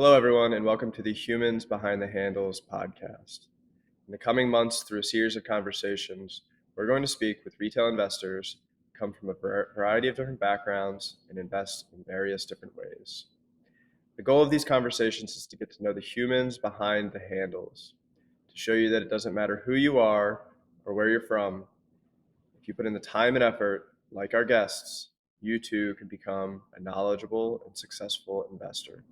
Hello, everyone, and welcome to the Humans Behind the Handles podcast. In the coming months, through a series of conversations, we're going to speak with retail investors who come from a variety of different backgrounds and invest in various different ways. The goal of these conversations is to get to know the humans behind the handles, to show you that it doesn't matter who you are or where you're from. If you put in the time and effort, like our guests, you too can become a knowledgeable and successful investor.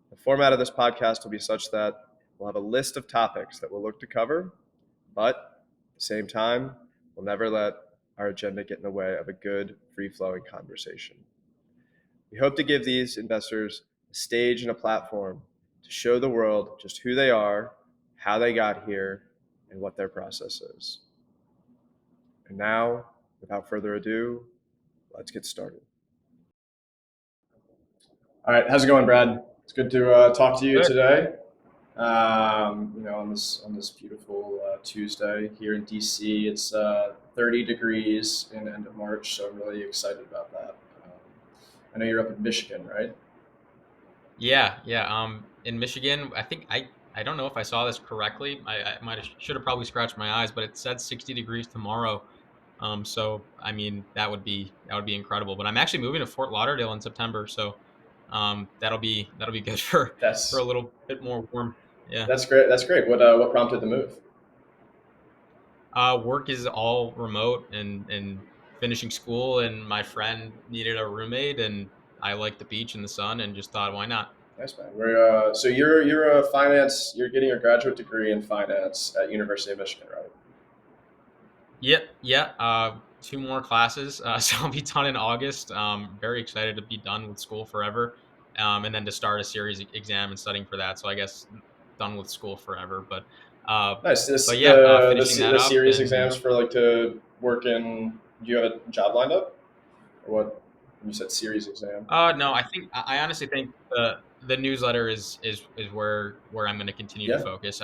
The format of this podcast will be such that we'll have a list of topics that we'll look to cover, but at the same time, we'll never let our agenda get in the way of a good, free-flowing conversation. We hope to give these investors a stage and a platform to show the world just who they are, how they got here, and what their process is. And now, without further ado, let's get started. All right, how's it going, Brad? It's good to talk to you today. On this beautiful Tuesday here in DC. It's 30 degrees in the end of March, so I'm really excited about that. I know you're up in Michigan, right? Yeah. In Michigan, I don't know if I saw this correctly. I should have probably scratched my eyes, but it said 60 degrees tomorrow. So I mean that would be incredible. But I'm actually moving to Fort Lauderdale in September, so that'll be good for a That's little bit more warm. Yeah. that's great. That's great. What prompted the move? Work is all remote and finishing school, and my friend needed a roommate, and I like the beach and the sun, and just thought, why not? Nice, man. So you're a finance. You're getting a graduate degree in finance at University of Michigan, right? Yep, yeah. Two more classes, so I'll be done in August. Very excited to be done with school forever, and then to start a series exam and studying for that. So I guess done with school forever, uh, Nice. but yeah, finishing The that up series and exams for like to work in. Do you have a job lined up, or what? You said series exam. no, I honestly think the newsletter is where I'm going to continue to Yeah. focus.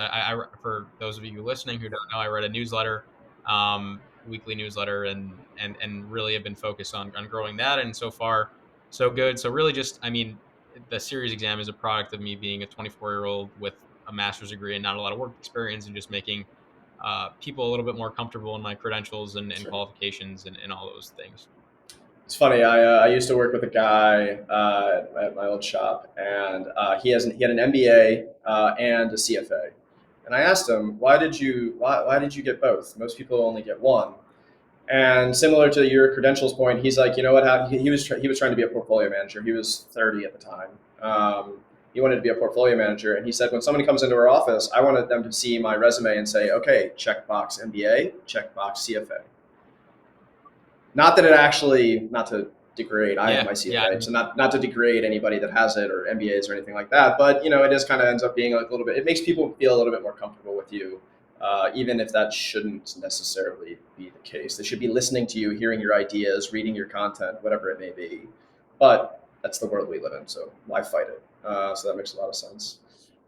For those of you listening who don't know, I read a newsletter, weekly newsletter, and really have been focused on growing that. And so far, so good. So really, just I mean, the series exam is a product of me being a 24-year-old with a master's degree and not a lot of work experience, and just making people a little bit more comfortable in my credentials and Sure. qualifications and all those things. It's funny. I used to work with a guy at my old shop, and he had an MBA and a CFA. And I asked him, why did you get both? Most people only get one. And similar to your credentials point, he's like, you know what happened? He was trying to be a portfolio manager. He was 30 at the time. He wanted to be a portfolio manager, and he said, when somebody comes into our office, I wanted them to see my resume and say, okay, check box MBA, check box CFA. Not that it actually, not to degrade, I have Yeah, my yeah. CFA, so not to degrade anybody that has it or MBAs or anything like that, but it is kind of ends up being like a little bit, it makes people feel a little bit more comfortable with you, even if that shouldn't necessarily be the case. They should be listening to you, hearing your ideas, reading your content, whatever it may be. But that's the world we live in, so why fight it? So that makes a lot of sense.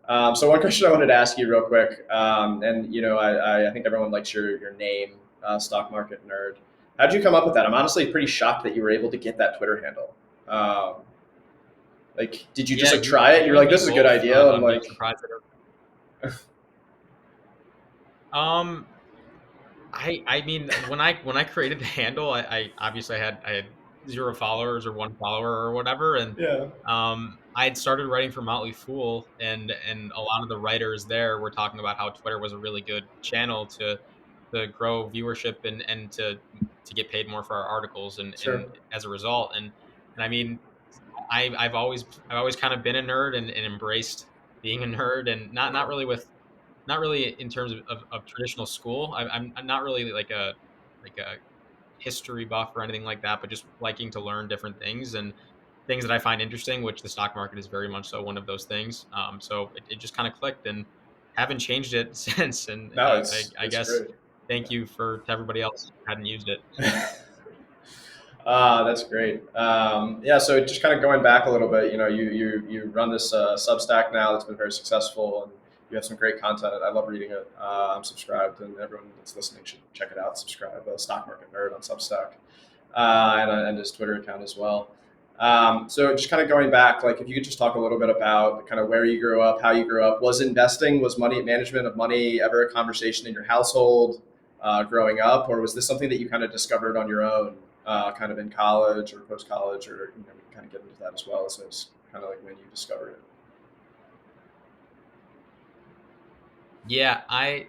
So one question I wanted to ask you real quick, and I think everyone likes your name, Stock Market Nerd. How did you come up with that? I'm honestly pretty shocked that you were able to get that Twitter handle. Um, like, did you just Yeah, like you try it? You're you and like, me this is a good both. idea, and I'm being like, surprised at it. I mean, when I created the handle, I obviously I had 0 followers or 1 follower or whatever, and yeah, I had started writing for Motley Fool, and a lot of the writers there were talking about how Twitter was a really good channel to grow viewership and to get paid more for our articles, and sure. as a result, and I mean, I've always kind of been a nerd and embraced being a nerd, and not really in terms of traditional school. I'm not really like a history buff or anything like that, but just liking to learn different things and things that I find interesting, which the stock market is very much so one of those things. So it just kind of clicked, and haven't changed it since. And No, I it's guess great. thank you to everybody else who hadn't used it. That's great. Yeah, so just kind of going back a little bit, you run this Substack now that's been very successful, and you have some great content. I love reading it. I'm subscribed, and everyone that's listening should check it out. Subscribe, Stock Market Nerd on Substack, and his Twitter account as well. So just kind of going back, like if you could just talk a little bit about kind of where you grew up, how you grew up. Was investing, was money management of money ever a conversation in your household growing up, or was this something that you kind of discovered on your own, kind of in college or post college, or we can kind of get into that as well as kind of like when you discovered it. Yeah, I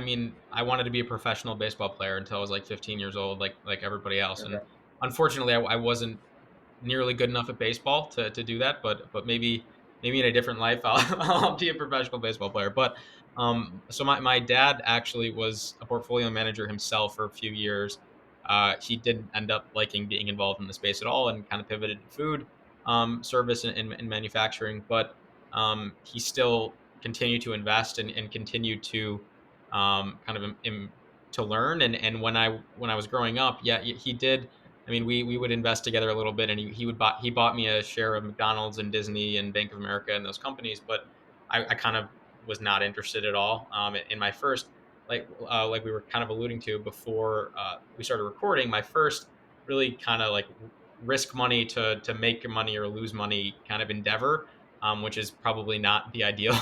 mean, I wanted to be a professional baseball player until I was like 15 years old, like everybody else. And Okay. unfortunately, I wasn't nearly good enough at baseball to do that, but maybe in a different life I'll be a professional baseball player. But so my dad actually was a portfolio manager himself for a few years. He didn't end up liking being involved in the space at all and kind of pivoted to food service and manufacturing. But he still continued to invest and continue to kind of to learn. And when I was growing up, yeah, he did. I mean, we would invest together a little bit, and he bought me a share of McDonald's and Disney and Bank of America and those companies, but I kind of was not interested at all. In my first, like we were kind of alluding to before we started recording, my first really kind of like risk money to make money or lose money kind of endeavor, which is probably not the ideal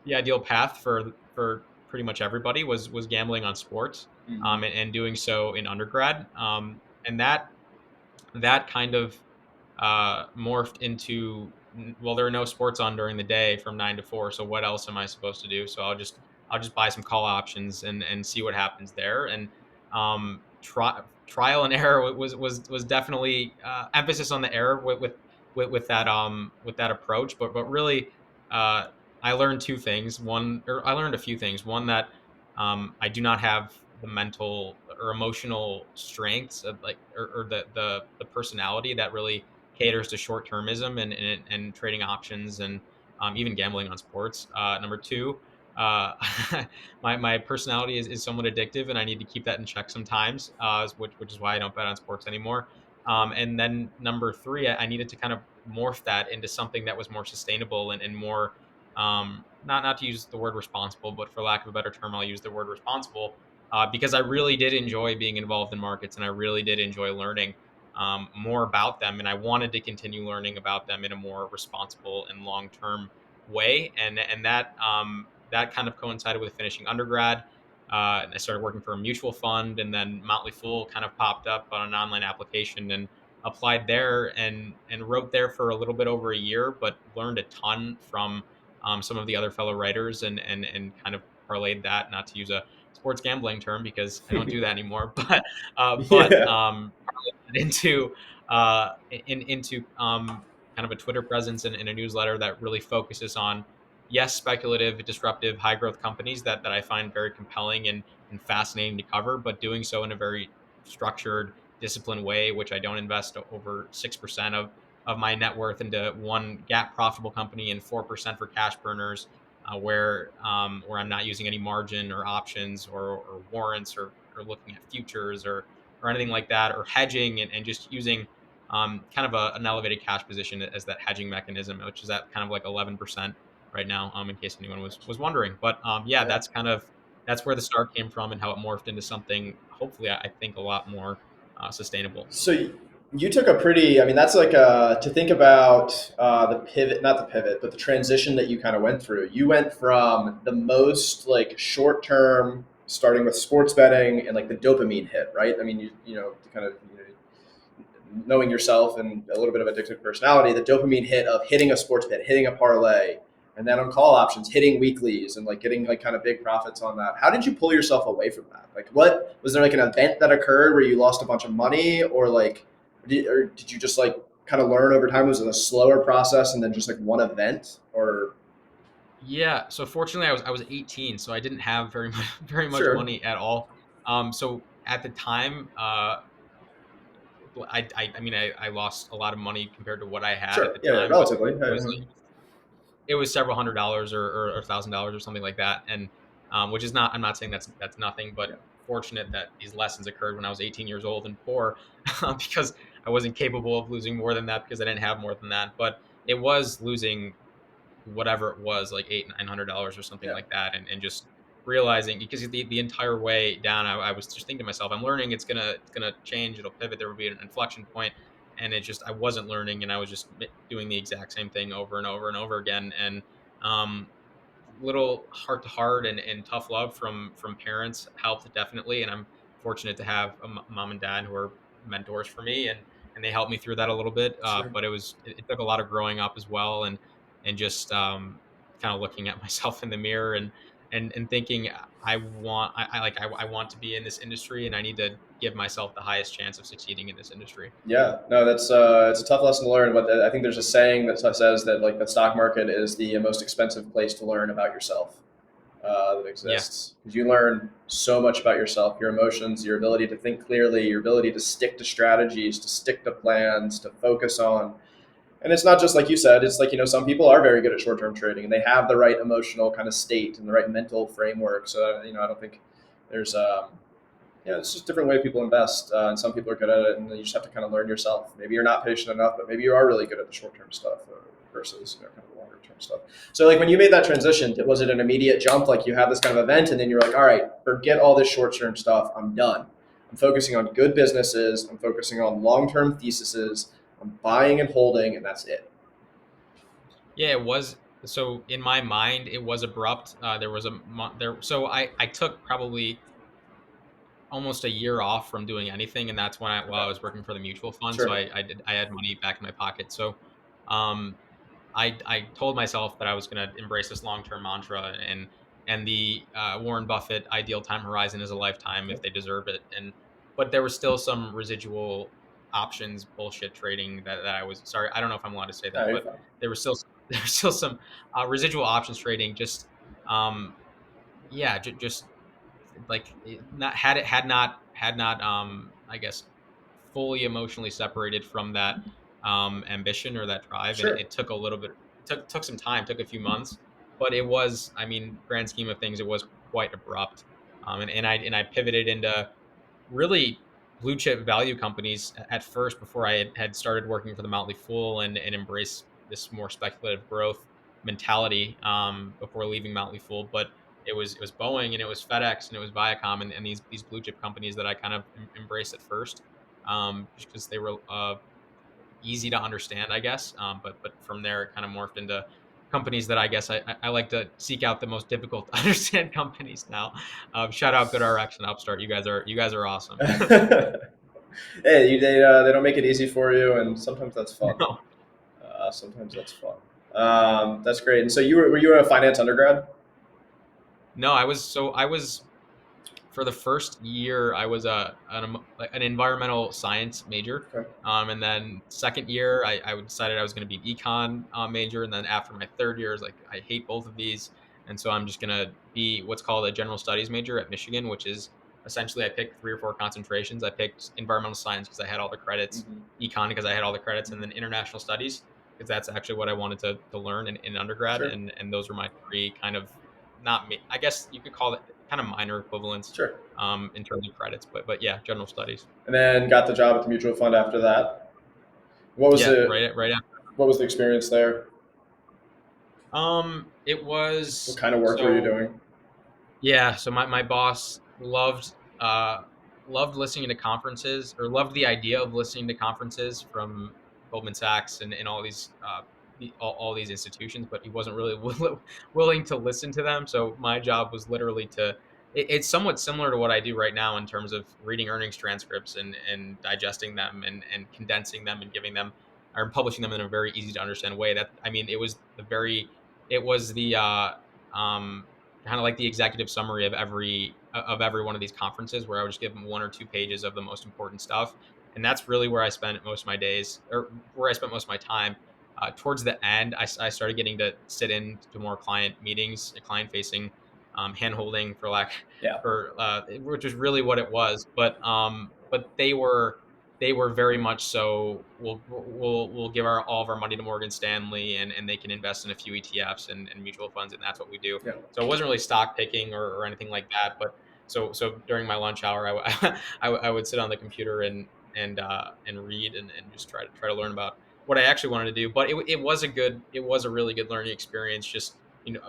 the ideal path for pretty much everybody was gambling on sports, Mm-hmm. and doing so in undergrad. And that kind of morphed into, well, there are no sports on during the day from 9 to 4, so what else am I supposed to do? So I'll just buy some call options and see what happens there. And trial and error was definitely emphasis on the error with that approach. But really, uh, I learned two things. One, or I learned a few things. One, that I do not have the mental or emotional strengths of like, or the personality that really caters to short termism and trading options and even gambling on sports. Number two, uh, my personality is somewhat addictive, and I need to keep that in check sometimes, which is why I don't bet on sports anymore. And then number three, I needed to kind of morph that into something that was more sustainable and more, not to use the word responsible, but for lack of a better term, I'll use the word responsible, because I really did enjoy being involved in markets and I really did enjoy learning more about them. And I wanted to continue learning about them in a more responsible and long term way. And that kind of coincided with finishing undergrad. And I started working for a mutual fund, and then Motley Fool kind of popped up on an online application and applied there and wrote there for a little bit over a year, but learned a ton from some of the other fellow writers and kind of parlayed that, not to use a sports gambling term because I don't do that anymore, but Yeah. into into kind of a Twitter presence and a newsletter that really focuses on, yes, speculative, disruptive, high growth companies that I find very compelling and fascinating to cover, but doing so in a very structured, disciplined way, which I don't invest over 6% of my net worth into one gap profitable company and 4% for cash burners, where I'm not using any margin or options or warrants or looking at futures or anything like that, or hedging and just using kind of an elevated cash position as that hedging mechanism, which is at kind of like 11% right now, in case anyone was wondering. But yeah, Yeah. that's where the start came from and how it morphed into something hopefully I think a lot more sustainable. So you took a pretty, I mean, that's like to think about the pivot, not the pivot, but the transition that you kind of went through. You went from the most like short term, starting with sports betting and like the dopamine hit, right? I mean, you know, kind of knowing yourself and a little bit of addictive personality, the dopamine hit of hitting a sports bet, hitting a parlay, and then on call options, hitting weeklies and like getting like kind of big profits on that. How did you pull yourself away from that? Like, what was there like an event that occurred where you lost a bunch of money, or like, or did you just like kind of learn over time? Was it a slower process and then just like one event, or Yeah, so fortunately I was 18, so I didn't have very much very much sure, money at all. So at the time, I mean, I lost a lot of money compared to what I had at sure, the yeah, yeah, time, but relatively, it was it was several $100s or $1,000 or something like that. And which is not, I'm not saying that's nothing, but yeah, fortunate that these lessons occurred when I was 18 years old and poor, because I wasn't capable of losing more than that because I didn't have more than that. But it was losing whatever it was, like $900 or something yeah. like that, and just realizing, because the entire way down, I was just thinking to myself, I'm learning, it's gonna change, it'll pivot, there will be an inflection point. and it just I wasn't learning, and I was just doing the exact same thing over and over and over again. And um, little heart to heart and tough love from parents helped definitely, and I'm fortunate to have a mom and dad who are mentors for me, and they helped me through that a little bit. Sure. But it took a lot of growing up as well, and just kind of looking at myself in the mirror and thinking I want to be in this industry, and I need to give myself the highest chance of succeeding in this industry. Yeah, no, that's it's a tough lesson to learn. But I think there's a saying that says that like the stock market is the most expensive place to learn about yourself that Yeah. exists, because you learn so much about yourself, your emotions, your ability to think clearly, your ability to stick to strategies, to stick to plans, to focus on. And it's not just like you said. It's like, some people are very good at short-term trading and they have the right emotional kind of state and the right mental framework. So I don't think there's it's just a different way people invest, and some people are good at it, and you just have to kind of learn yourself. Maybe you're not patient enough, but maybe you are really good at the short term stuff versus kind of the longer term stuff. So, like when you made that transition, was it an immediate jump? Like you had this kind of event, and then you're like, all right, forget all this short term stuff. I'm done. I'm focusing on good businesses. I'm focusing on long term theses. I'm buying and holding, and that's it. Yeah, it was. So in my mind, it was abrupt. There was there. So I took probably almost a year off from doing anything, and that's when while I Okay, was working for the mutual fund. So sure. I had money back in my pocket. So um, I told myself that I was going to embrace this long term mantra, and the Warren Buffett ideal time horizon is a lifetime if Yep. they deserve it. And but there was still some residual options bullshit trading that I was sorry. I don't know if I'm allowed to say No, that, you're but fine. there was still there was still some residual options trading. Just um, yeah, just like not had not I guess fully emotionally separated from that ambition or that drive, and Sure. it took a little bit took some time, took a few months, but it was, I mean, grand scheme of things, it was quite abrupt. And I pivoted into really blue chip value companies at first before I had started working for the Motley Fool and embraced this more speculative growth mentality before leaving Motley Fool. But it was Boeing and it was FedEx and it was Viacom and these blue chip companies that I kind of embraced at first, just because they were easy to understand, I guess. But from there, it kind of morphed into companies that I guess I like to seek out the most difficult to understand companies now. Shout out GoodRx and Upstart. You guys are awesome. Hey, they don't make it easy for you, and sometimes that's fun. No, Sometimes that's fun. That's great. And so were you a finance undergrad? no, I was for the first year, I was an environmental science major, Okay. and then second year, I decided I was going to be an econ major, and then after my third year, I was like, I hate both of these, and so I'm just going to be what's called a general studies major at Michigan, which is essentially I picked three or four concentrations. I picked environmental science because I had all the credits, Hmm. econ because I had all the credits, and Hmm. then international studies because that's actually what I wanted to learn in undergrad, Sure. and those were my three kind of not me. I guess you could call it kind of minor equivalents Sure. in terms of credits. But yeah, general studies. And then got the job at the mutual fund after that. What was Yeah, the right after. what was the experience there? It What was kind of work were you so doing? yeah. So my boss loved listening to conferences, or loved the idea of listening to conferences from Goldman Sachs and all these all these institutions, but he wasn't really willing to listen to them. So my job was literally it's somewhat similar to what I do right now in terms of reading earnings transcripts and digesting them and condensing them and giving them or publishing them in a very easy to understand way. That, I mean, it was the um kind of like the executive summary of every one of these conferences, where I would just give them 1 or 2 pages of the most important stuff, and that's really where I spent most of my days, or where I spent most of my time. Towards the end, I started getting to sit in to more client meetings, client facing, hand holding, for lack Yeah. for which is really what it was. But they were very much so. We'll give all of our money to Morgan Stanley, and they can invest in a few ETFs and mutual funds, and that's what we do. Yeah. So it wasn't really stock picking or anything like that. But so during my lunch hour, I would sit on the computer and read and just try to learn about what I actually wanted to do. But it was a really good learning experience. Just,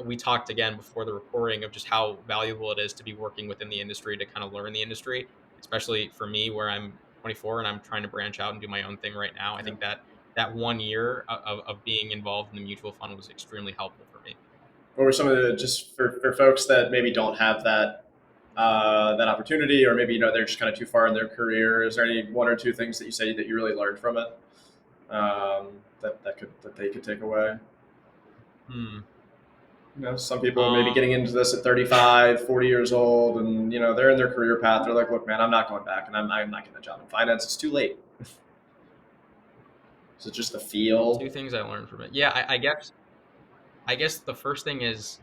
we talked again before the recording of just how valuable it is to be working within the industry to kind of learn the industry, especially for me, where I'm 24, and I'm trying to branch out and do my own thing right now. I Yeah. think that 1 year of being involved in the mutual fund was extremely helpful for me. What were some of the, just for folks that maybe don't have that opportunity, or maybe they're just kind of too far in their career? Is there any one or two things that you say that you really learned from it, that they could take away? Hmm. Some people maybe Um, getting into this at 35, 40 years old, and they're in their career path. They're like, look, man, I'm not going back, and I'm not getting a job in finance. It's too late. So just the two feel. things I learned from it. Yeah, I guess the first thing is,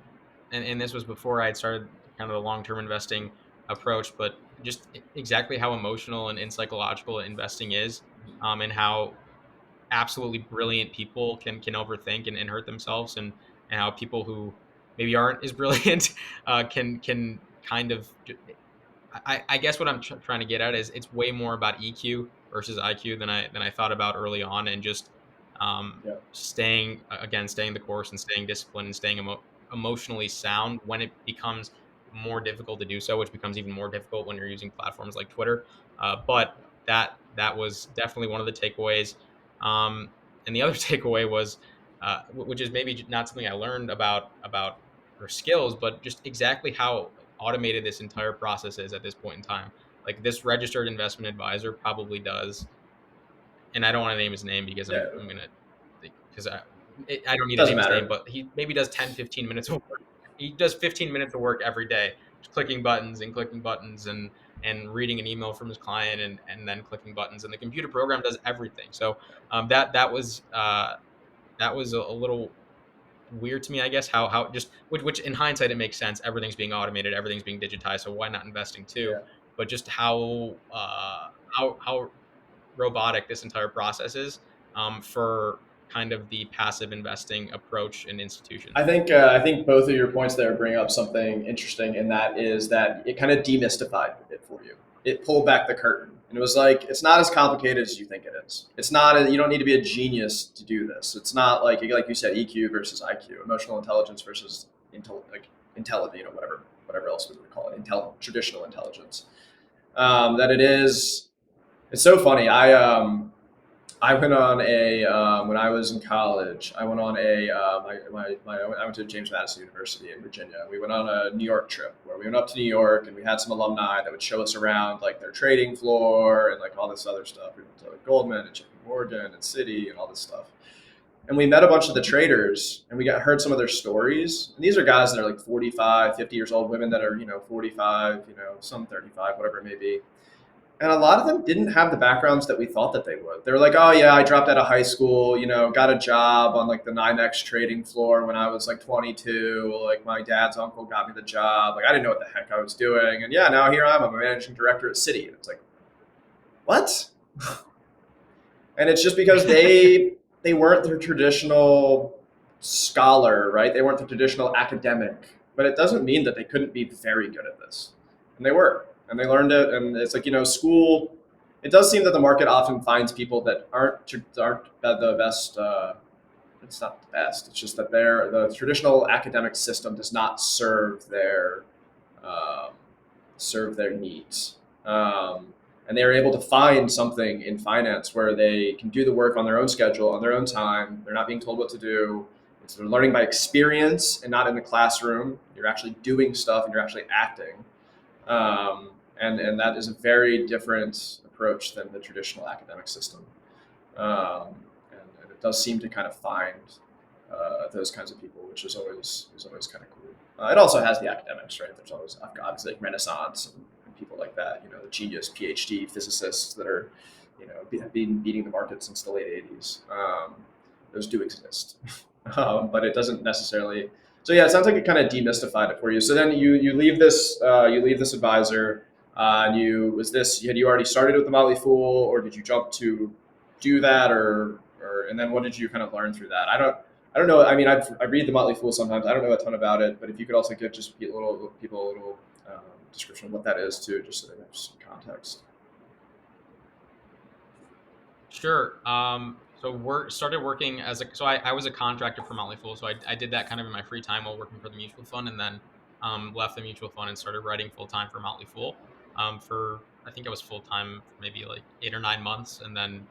and this was before I had started kind of the long term investing approach, but just exactly how emotional and psychological investing is, and how absolutely brilliant people can overthink and hurt themselves, and how people who maybe aren't as brilliant can kind of I guess what I'm trying to get at is it's way more about EQ versus IQ than I thought about early on, and just Yeah, staying the course and staying disciplined and staying emotionally sound when it becomes more difficult to do so, which becomes even more difficult when you're using platforms like Twitter. But that was definitely one of the takeaways. And the other takeaway was, which is maybe not something I learned about her skills, but just exactly how automated this entire process is at this point in time. Like this registered investment advisor probably does, and I don't want to name his name because yeah, I'm gonna because I don't need to doesn't name his name, matter. but he maybe does 10-15 minutes of work. He does 15 minutes of work every day, just clicking buttons and reading an email from his client and then clicking buttons, and the computer program does everything. So that was a little weird to me, I guess, how just which in hindsight it makes sense. Everything's being automated, everything's being digitized, so why not investing too? Yeah. But just how robotic this entire process is, for kind of the passive investing approach in institutions. I think both of your points there bring up something interesting, and that is that it kind of demystified it for you. It pulled back the curtain, and it was like it's not as complicated as you think it is. It's not. You don't need to be a genius to do this. It's not like you said, EQ versus IQ, emotional intelligence versus intelligent, whatever else we would call it, traditional intelligence. That it is. It's so funny. I went on when I was in college. I went on I went to James Madison University in Virginia. We went on a New York trip where we went up to New York, and we had some alumni that would show us around like their trading floor and like all this other stuff. We went to like Goldman and JP Morgan and Citi and all this stuff. And we met a bunch of the traders, and we heard some of their stories. And these are guys that are like 45, 50 years old, women that are 45, some 35, whatever it may be. And a lot of them didn't have the backgrounds that we thought that they would. They were like, oh yeah, I dropped out of high school, got a job on like the NYMEX trading floor when I was like 22. Like my dad's uncle got me the job. Like I didn't know what the heck I was doing. And yeah, now here I'm a managing director at Citi. And it's like, what? And it's just because they weren't the traditional scholar, right? They weren't the traditional academic. But it doesn't mean that they couldn't be very good at this. And they were. And they learned it. And it's like, school, it does seem that the market often finds people that aren't the best. It's not the best. It's just that the traditional academic system does not um, serve their needs. And they are able to find something in finance where they can do the work on their own schedule, on their own time. They're not being told what to do. They're learning by experience and not in the classroom. You're actually doing stuff and you're actually acting. And that is a very different approach than the traditional academic system. And it does seem to kind of find those kinds of people, which is always kind of cool. It also has the academics, right? There's always obviously like Renaissance and people like that. The genius PhD physicists that are have been beating the market since the late '80s. Those do exist, but it doesn't necessarily. So yeah, it sounds like it kind of demystified it for you. So then you leave this advisor. And had you already started with the Motley Fool, or did you jump to do that, or and then what did you kind of learn through that? I don't know. I mean, I read the Motley Fool sometimes. I don't know a ton about it, but if you could also give just people a little description of what that is too, just so they have some context. Sure. So started working so I was a contractor for Motley Fool, so I did that kind of in my free time while working for the mutual fund, and then left the mutual fund and started writing full time for Motley Fool, for I think I was full time for maybe like 8 or 9 months, and then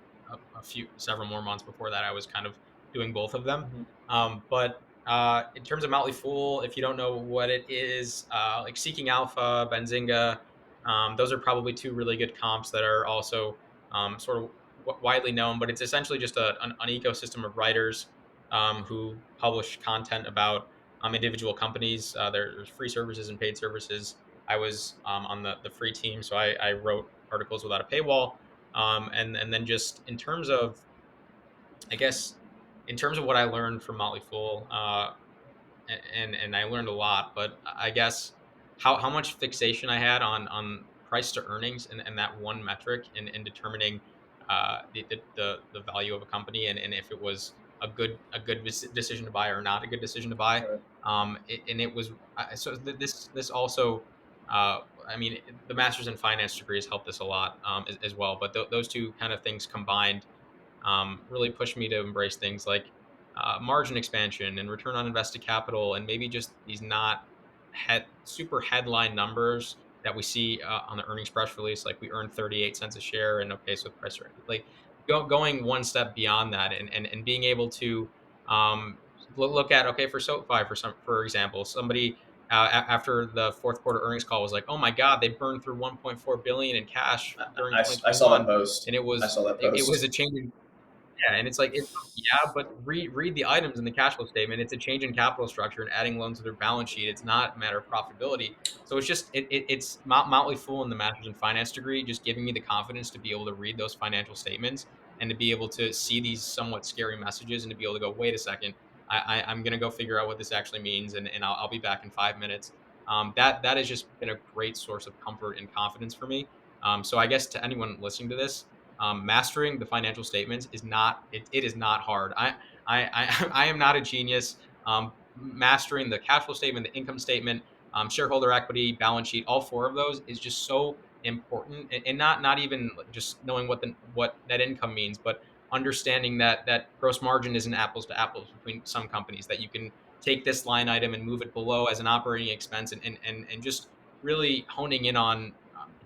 several more months before that, I was kind of doing both of them. Mhm. But in terms of Motley Fool, if you don't know what it is, like Seeking Alpha, Benzinga, those are probably two really good comps that are also sort of widely known. But it's essentially just an ecosystem of writers who publish content about individual companies. There's free services and paid services. I was on the free team, so I wrote articles without a paywall. And then just in terms of, I guess, in terms of what I learned from Motley Fool, and I learned a lot. But I guess how much fixation I had on price to earnings and that one metric in determining the value of a company, and if it was a good decision to buy or not a good decision to buy. Right. And it was so this also. Uh, I mean, the master's in finance degree has helped us a lot as well. But those two kind of things combined really pushed me to embrace things like margin expansion and return on invested capital, and maybe just these not super headline numbers that we see on the earnings press release, like we earned 38 cents a share, and okay, so the price like going one step beyond that, and being able to look at, okay, for SoFi, for example, somebody after the fourth quarter earnings call was like, oh my god, they burned through 1.4 billion in cash during I saw that 2021, post. and it I was saw that it was post. a change in, yeah, and it's like, yeah, but read the items in the cash flow statement. It's a change in capital structure and adding loans to their balance sheet. It's not a matter of profitability. So it's just it's Motley Fool and the master's in finance degree just giving me the confidence to be able to read those financial statements and to be able to see these somewhat scary messages and to be able to go, wait a second, I'm going to go figure out what this actually means, and I'll be back in 5 minutes. That has just been a great source of comfort and confidence for me. So I guess to anyone listening to this, mastering the financial statements is not it is not hard. I am not a genius. Mastering the cash flow statement, the income statement, shareholder equity, balance sheet, all four of those is just so important, and not even just knowing what net income means, but understanding that gross margin isn't apples to apples between some companies, that you can take this line item and move it below as an operating expense, and just really honing in on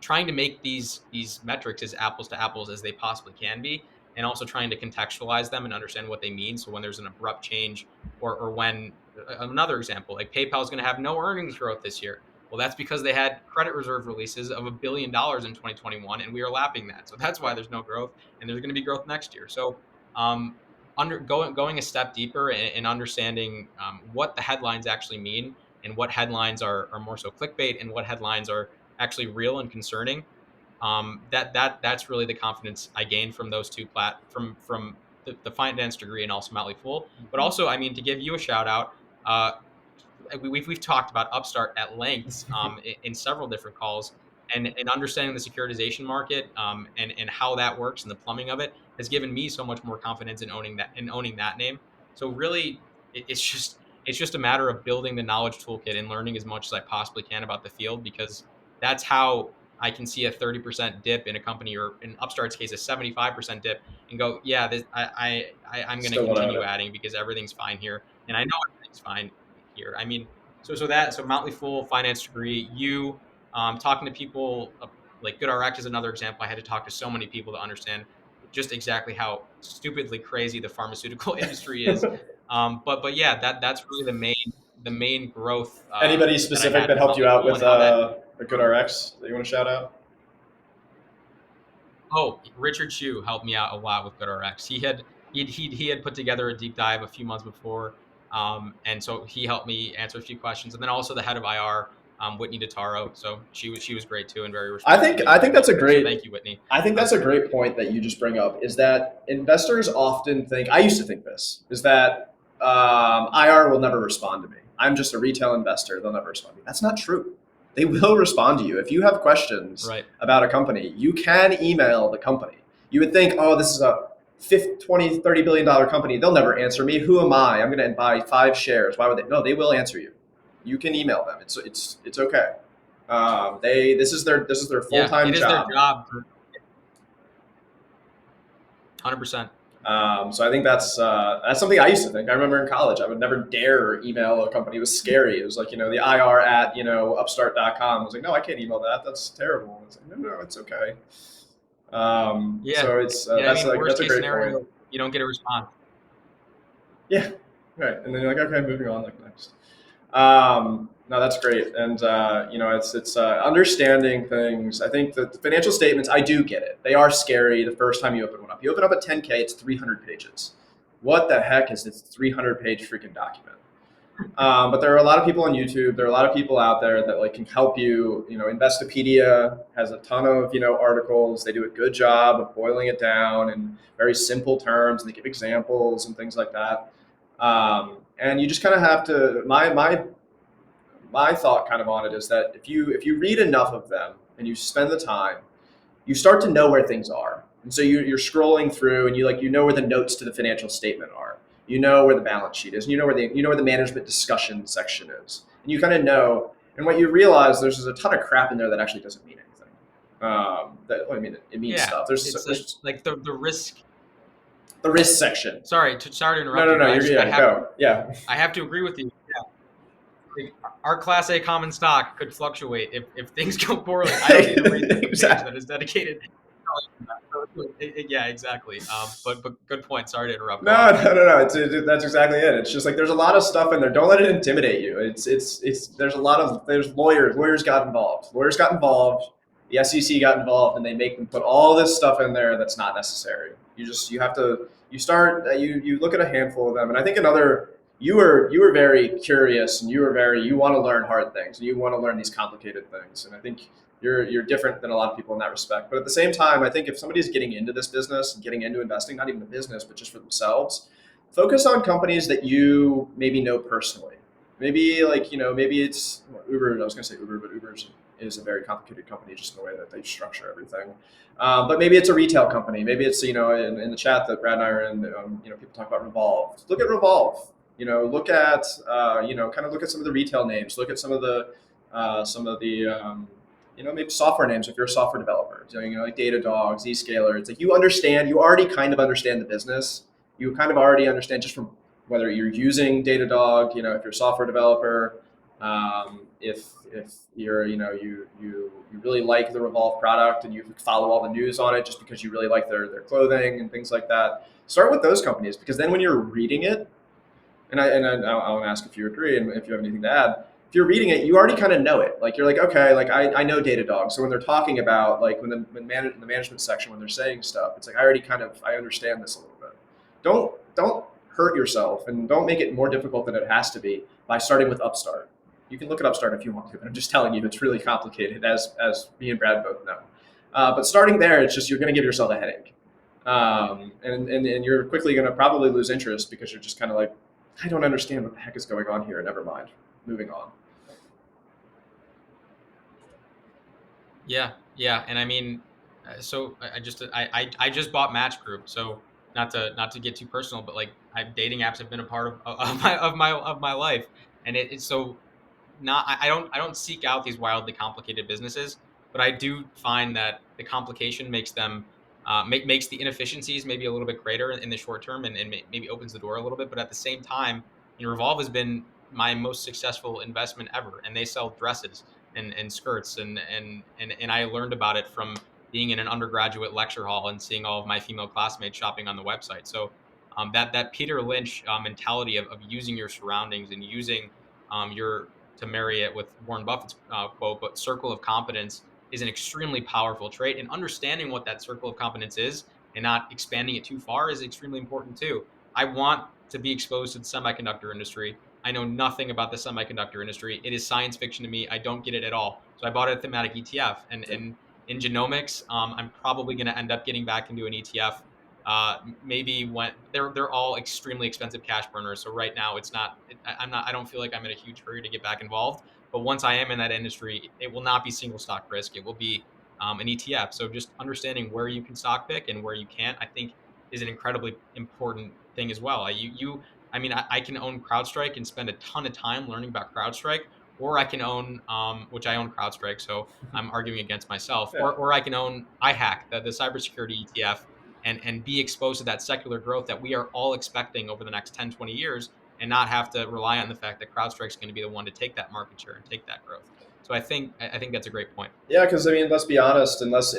trying to make these metrics as apples to apples as they possibly can be, and also trying to contextualize them and understand what they mean. So when there's an abrupt change, or when another example, like PayPal is going to have no earnings growth this year. Well, that's because they had credit reserve releases of $1 billion in 2021, and we are lapping that. So that's why there's no growth, and there's going to be growth next year. So um, going a step deeper and understanding what the headlines actually mean, and what headlines are more so clickbait, and what headlines are actually real and concerning. That's really the confidence I gained from those two from the finance degree and also Motley Fool. But Mhm. also, I mean, to give you a shout out, uh, we've talked about Upstart at length in several different calls, and understanding the securitization market, and how that works and the plumbing of it has given me so much more confidence in owning that name. So really, it's just a matter of building the knowledge toolkit and learning as much as I possibly can about the field, because that's how I can see a 30% dip in a company, or in Upstart's case, a 75% dip, and go, yeah, I'm going to Still want to own continue it. adding because everything's fine here, and I know everything's fine here. I mean, so Motley Fool, finance degree, you talking to people like GoodRx is another example. I had to talk to so many people to understand just exactly how stupidly crazy the pharmaceutical industry is. But yeah, that's really the main growth Anybody that I specific had that with helped you Motley out Fool, with and how that. a good RX that you want to shout out? Oh, Richard Chu helped me out a lot with GoodRx. He had put together a deep dive a few months before, and so he helped me answer a few questions. And then also the head of IR, Whitney Dotaro. So she was great too, and very responsive and I very think that's a helpful. So great thank you, Whitney. I think that's a great point that you just bring up. Is that investors often think, I used to think this, is that IR will never respond to me. I'm just a retail investor; they'll never respond to me. That's not true. They will respond to you if you have questions Right. about a company. You can email the company. You would think, oh, this is a 50, 20, $30 billion company. They'll never answer me. Who am I? I'm going to buy 5 shares. Why would they? No, they will answer you. You can email them. It's okay. They this is their full Yeah, time it is their job. job. 100%. So I think that's something I used to think. I remember in college, I would never dare email a company. It was scary. It was like, the IR at, upstart.com. I was like, no, I can't email that. That's terrible. It's like, no, it's okay. Yeah. So it's Yeah. I that's mean, like worst that's a case great point. scenario, you don't get a response. Yeah, right. And then you're like, okay, moving on, like next. No, that's great, and it's understanding things. I think that the financial statements, I do get it. They are scary the first time you open one up. You open up a 10K, it's 300 pages. What the heck is this 300-page freaking document? But there are a lot of people on YouTube. There are a lot of people out there that like can help you. Investopedia has a ton of articles. They do a good job of boiling it down in very simple terms. And they give examples and things like that. And you just kind of have to. My thought kind of on it is that if you read enough of them and you spend the time, you start to know where things are. And so you're scrolling through, and you know where the notes to the financial statement are. You know where the balance sheet is. And you know where the management discussion section is. And you kind of know. And what you realize, there's a ton of crap in there that actually doesn't mean anything. I mean, it means Yeah. stuff. It's There's like the risk. the risk section. Sorry to No, interrupt no, you, no. but You're yeah. Go. Yeah. I have to agree with you. Like, our Class A common stock could fluctuate if things go poorly. I don't need to read the page Exactly. that is dedicated. Yeah, exactly. But good point. Sorry to interrupt. Go No, on. no, no, no. That's exactly it. It's just like there's a lot of stuff in there. Don't let it intimidate you. It's. There's lawyers. Lawyers got involved. Lawyers got involved. The SEC got involved, and they make them put all this stuff in there that's not necessary. You have to you look at a handful of them, and I think another. You were very curious, and you want to learn hard things, and you want to learn these complicated things, and I think you're different than a lot of people in that respect. But at the same time, I think if somebody's getting into this business and getting into investing, not even the business, but just for themselves, focus on companies that you maybe know personally. Maybe maybe it's Uber. I was going to say Uber, but is a very complicated company just in the way that they structure everything. But maybe it's a retail company. Maybe it's in the chat that Brad and I are in. People talk about Revolve. Look at Revolve. Look at kind of look at some of the retail names. Look at some of the maybe software names if you're a software developer. So, like Datadog, Zscaler. It's like you already kind of understand the business. You kind of already understand just from whether you're using Datadog, if you're a software developer, if you're, you really like the Revolve product and you follow all the news on it just because you really like their clothing and things like that. Start with those companies because then when you're reading it, I want to ask if you agree and if you have anything to add. If you're reading it, you already kind of know it. Like you're like, okay, like I know Datadog. So when they're talking about like in the management section when they're saying stuff, it's like I understand this a little bit. Don't hurt yourself and don't make it more difficult than it has to be by starting with Upstart. You can look at Upstart if you want to, but I'm just telling you it's really complicated, as me and Brad both know. But starting there, it's just you're going to give yourself a headache, and you're quickly going to probably lose interest because you're just kind of like, I don't understand what the heck is going on here. Never mind. Moving on. Yeah, yeah, and I mean, so I just bought Match Group, so not to get too personal, but like dating apps have been a part of my life, and it's so not I don't seek out these wildly complicated businesses, but I do find that the complication makes them makes the inefficiencies maybe a little bit greater in the short term, and maybe opens the door a little bit. But at the same time, Revolve has been my most successful investment ever, and they sell dresses and skirts, and I learned about it from being in an undergraduate lecture hall and seeing all of my female classmates shopping on the website. So that Peter Lynch mentality of using your surroundings and using your to marry it with Warren Buffett's quote, but circle of competence is an extremely powerful trait. And understanding what that circle of competence is and not expanding it too far is extremely important too. I want to be exposed to the semiconductor industry. I know nothing about the semiconductor industry. It is science fiction to me. I don't get it at all. So I bought a thematic ETF, and in genomics, I'm probably going to end up getting back into an ETF. Maybe when they're all extremely expensive cash burners. So right now it's not. I'm not. I don't feel like I'm in a huge hurry to get back involved. But once I am in that industry, it will not be single stock risk. It will be an ETF. So just understanding where you can stock pick and where you can't, I think, is an incredibly important thing as well. I mean, I can own CrowdStrike and spend a ton of time learning about CrowdStrike, or I can own, which I own CrowdStrike, so I'm arguing against myself, Yeah. or I can own iHack, the cybersecurity ETF, and be exposed to that secular growth that we are all expecting over the next 10, 20 years, and not have to rely on the fact that CrowdStrike is going to be the one to take that market share and take that growth. So I think that's a great point. Yeah, because I mean, let's be honest. Unless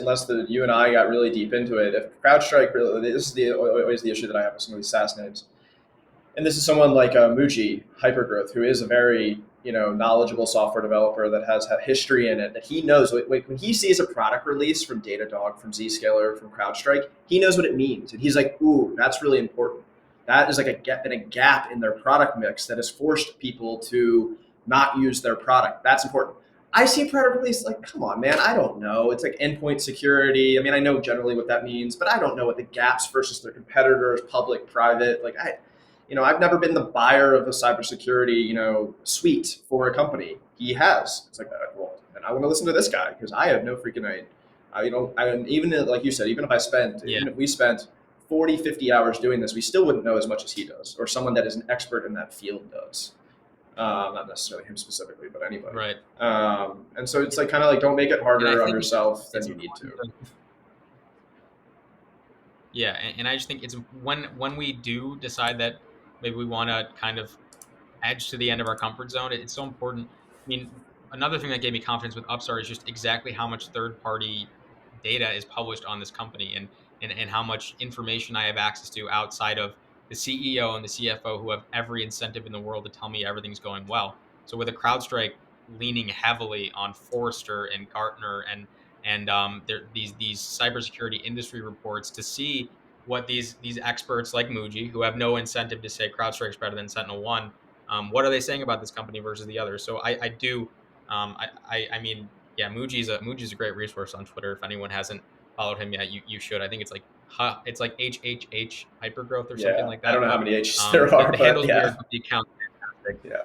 you and I got really deep into it, if CrowdStrike really, this is always the issue that I have with some of these SaaS names. And this is someone like Muji Hypergrowth, who is a very knowledgeable software developer that has had history in it. That he knows when he sees a product release from Datadog, from Zscaler, from CrowdStrike, he knows what it means, and he's like, "Ooh, that's really important." That is like a gap in their product mix that has forced people to not use their product. That's important. I see product release like, come on, man, I don't know. It's like endpoint security. I mean, I know generally what that means, but I don't know what the gaps versus their competitors, public, private. I've never been the buyer of a cybersecurity, suite for a company. He has. It's like, well, and I want to listen to this guy because I have no freaking idea. Even like you said, even if we spent 40, 50 hours doing this, we still wouldn't know as much as he does, or someone that is an expert in that field does. Not necessarily him specifically, but anybody. Right. And so it's like kind of like, don't make it harder on think yourself than it's you need to. Yeah, and I just think it's when we do decide that maybe we want to kind of edge to the end of our comfort zone, it's so important. I mean, another thing that gave me confidence with Upstart is just exactly how much third party data is published on this company, and how much information I have access to outside of the CEO and the CFO, who have every incentive in the world to tell me everything's going well. So with a CrowdStrike leaning heavily on Forrester and Gartner and these cybersecurity industry reports to see what these experts like Muji, who have no incentive to say CrowdStrike's better than Sentinel One, what are they saying about this company versus the others? So I do, I mean, yeah, Muji's a great resource on Twitter. If anyone hasn't followed him yet, you should. I think it's like HHH Hypergrowth or something Yeah, like I don't that. know how But many H's there the, are, the but handle's yeah, weird, but the account's fantastic. yeah.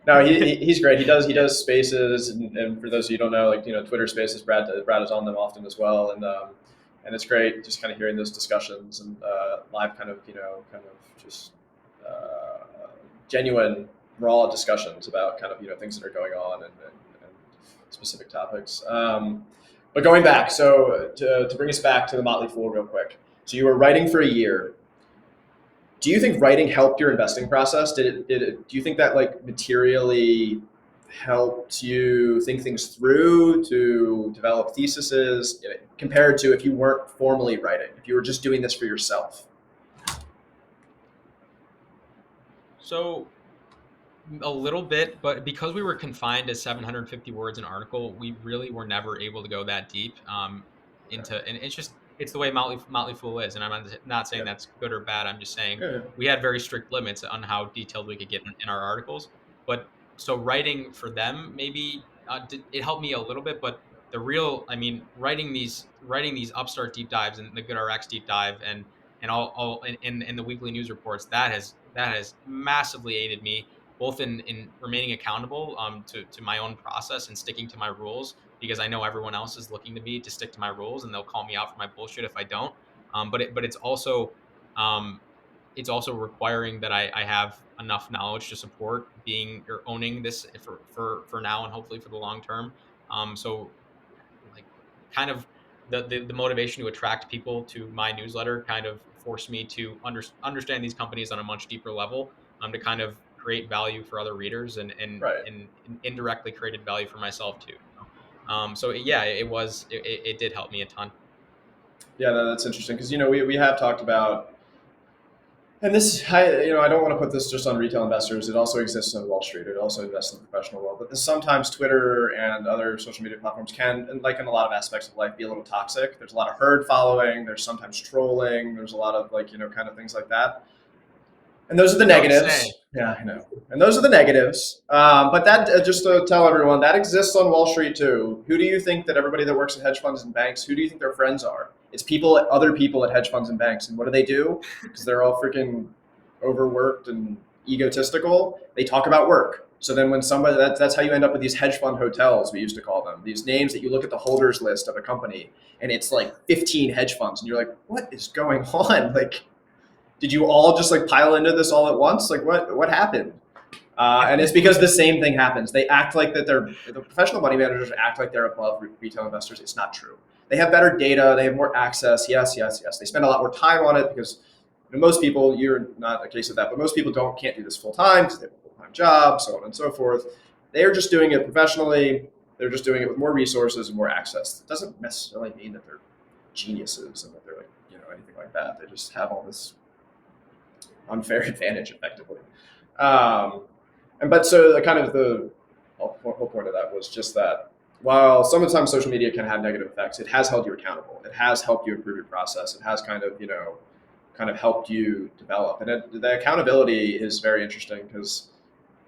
No, he's great. He does spaces, and for those of you who don't know, Twitter Spaces, Brad is on them often as well, and it's great just kind of hearing those discussions and live kind of just genuine raw discussions about kind of things that are going on and specific topics. But going back, so to bring us back to the Motley Fool real quick. So you were writing for a year. Do you think writing helped your investing process? Do you think that like materially helped you think things through, to develop theses, compared to if you weren't formally writing, if you were just doing this for yourself? So a little bit, but because we were confined to 750 words an article, we really were never able to go that deep into. And it's the way Motley Fool is. And I'm not saying Yeah. that's good or bad. I'm just saying Yeah. we had very strict limits on how detailed we could get in our articles. But so writing for them, maybe it helped me a little bit, but I mean, writing these Upstart deep dives and the GoodRx deep dive and all in the weekly news reports, that has massively aided me both in remaining accountable to my own process and sticking to my rules, because I know everyone else is looking to me to stick to my rules, and they'll call me out for my bullshit if I don't. But um, it's also requiring that I have enough knowledge to support being or owning this for now and hopefully for the long term. So like kind of the motivation to attract people to my newsletter kind of forced me to understand these companies on a much deeper level, to kind of create value for other readers Right. and indirectly created value for myself too. So yeah, it did help me a ton. Yeah, that's interesting because we have talked about, and this I don't want to put this just on retail investors. It also exists on Wall Street. It also exists in the professional world. But sometimes Twitter and other social media platforms can, and like in a lot of aspects of life, be a little toxic. There's a lot of herd following. There's sometimes trolling. There's a lot of kind of things like that. And those are the Don't say. negatives. Yeah, I know. And those are the negatives. But that just to tell everyone, that exists on Wall Street too. Who do you think that everybody that works at hedge funds and banks, who do you think their friends are? It's other people at hedge funds and banks. And what do? Because they're all freaking overworked and egotistical. They talk about work. So then when that's how you end up with these hedge fund hotels, we used to call them, these names that you look at the holders list of a company and it's like 15 hedge funds. And you're like, what is going on? Like, did you all just like pile into this all at once? Like what happened? And it's because the same thing happens. They act like that the professional money managers act like they're above retail investors. It's not true. They have better data, they have more access. Yes, yes, yes. They spend a lot more time on it because most people, you're not a case of that, but most people can't do this full time because they have a full time job, so on and so forth. They are just doing it professionally. They're just doing it with more resources and more access. It doesn't necessarily mean that they're geniuses and that they're like, anything like that. They just have all this unfair advantage effectively. Um, and but so the kind of the whole point of that was just that while sometimes social media can have negative effects, it has held you accountable. It has helped you improve your process. It has kind of helped you develop. And the accountability is very interesting because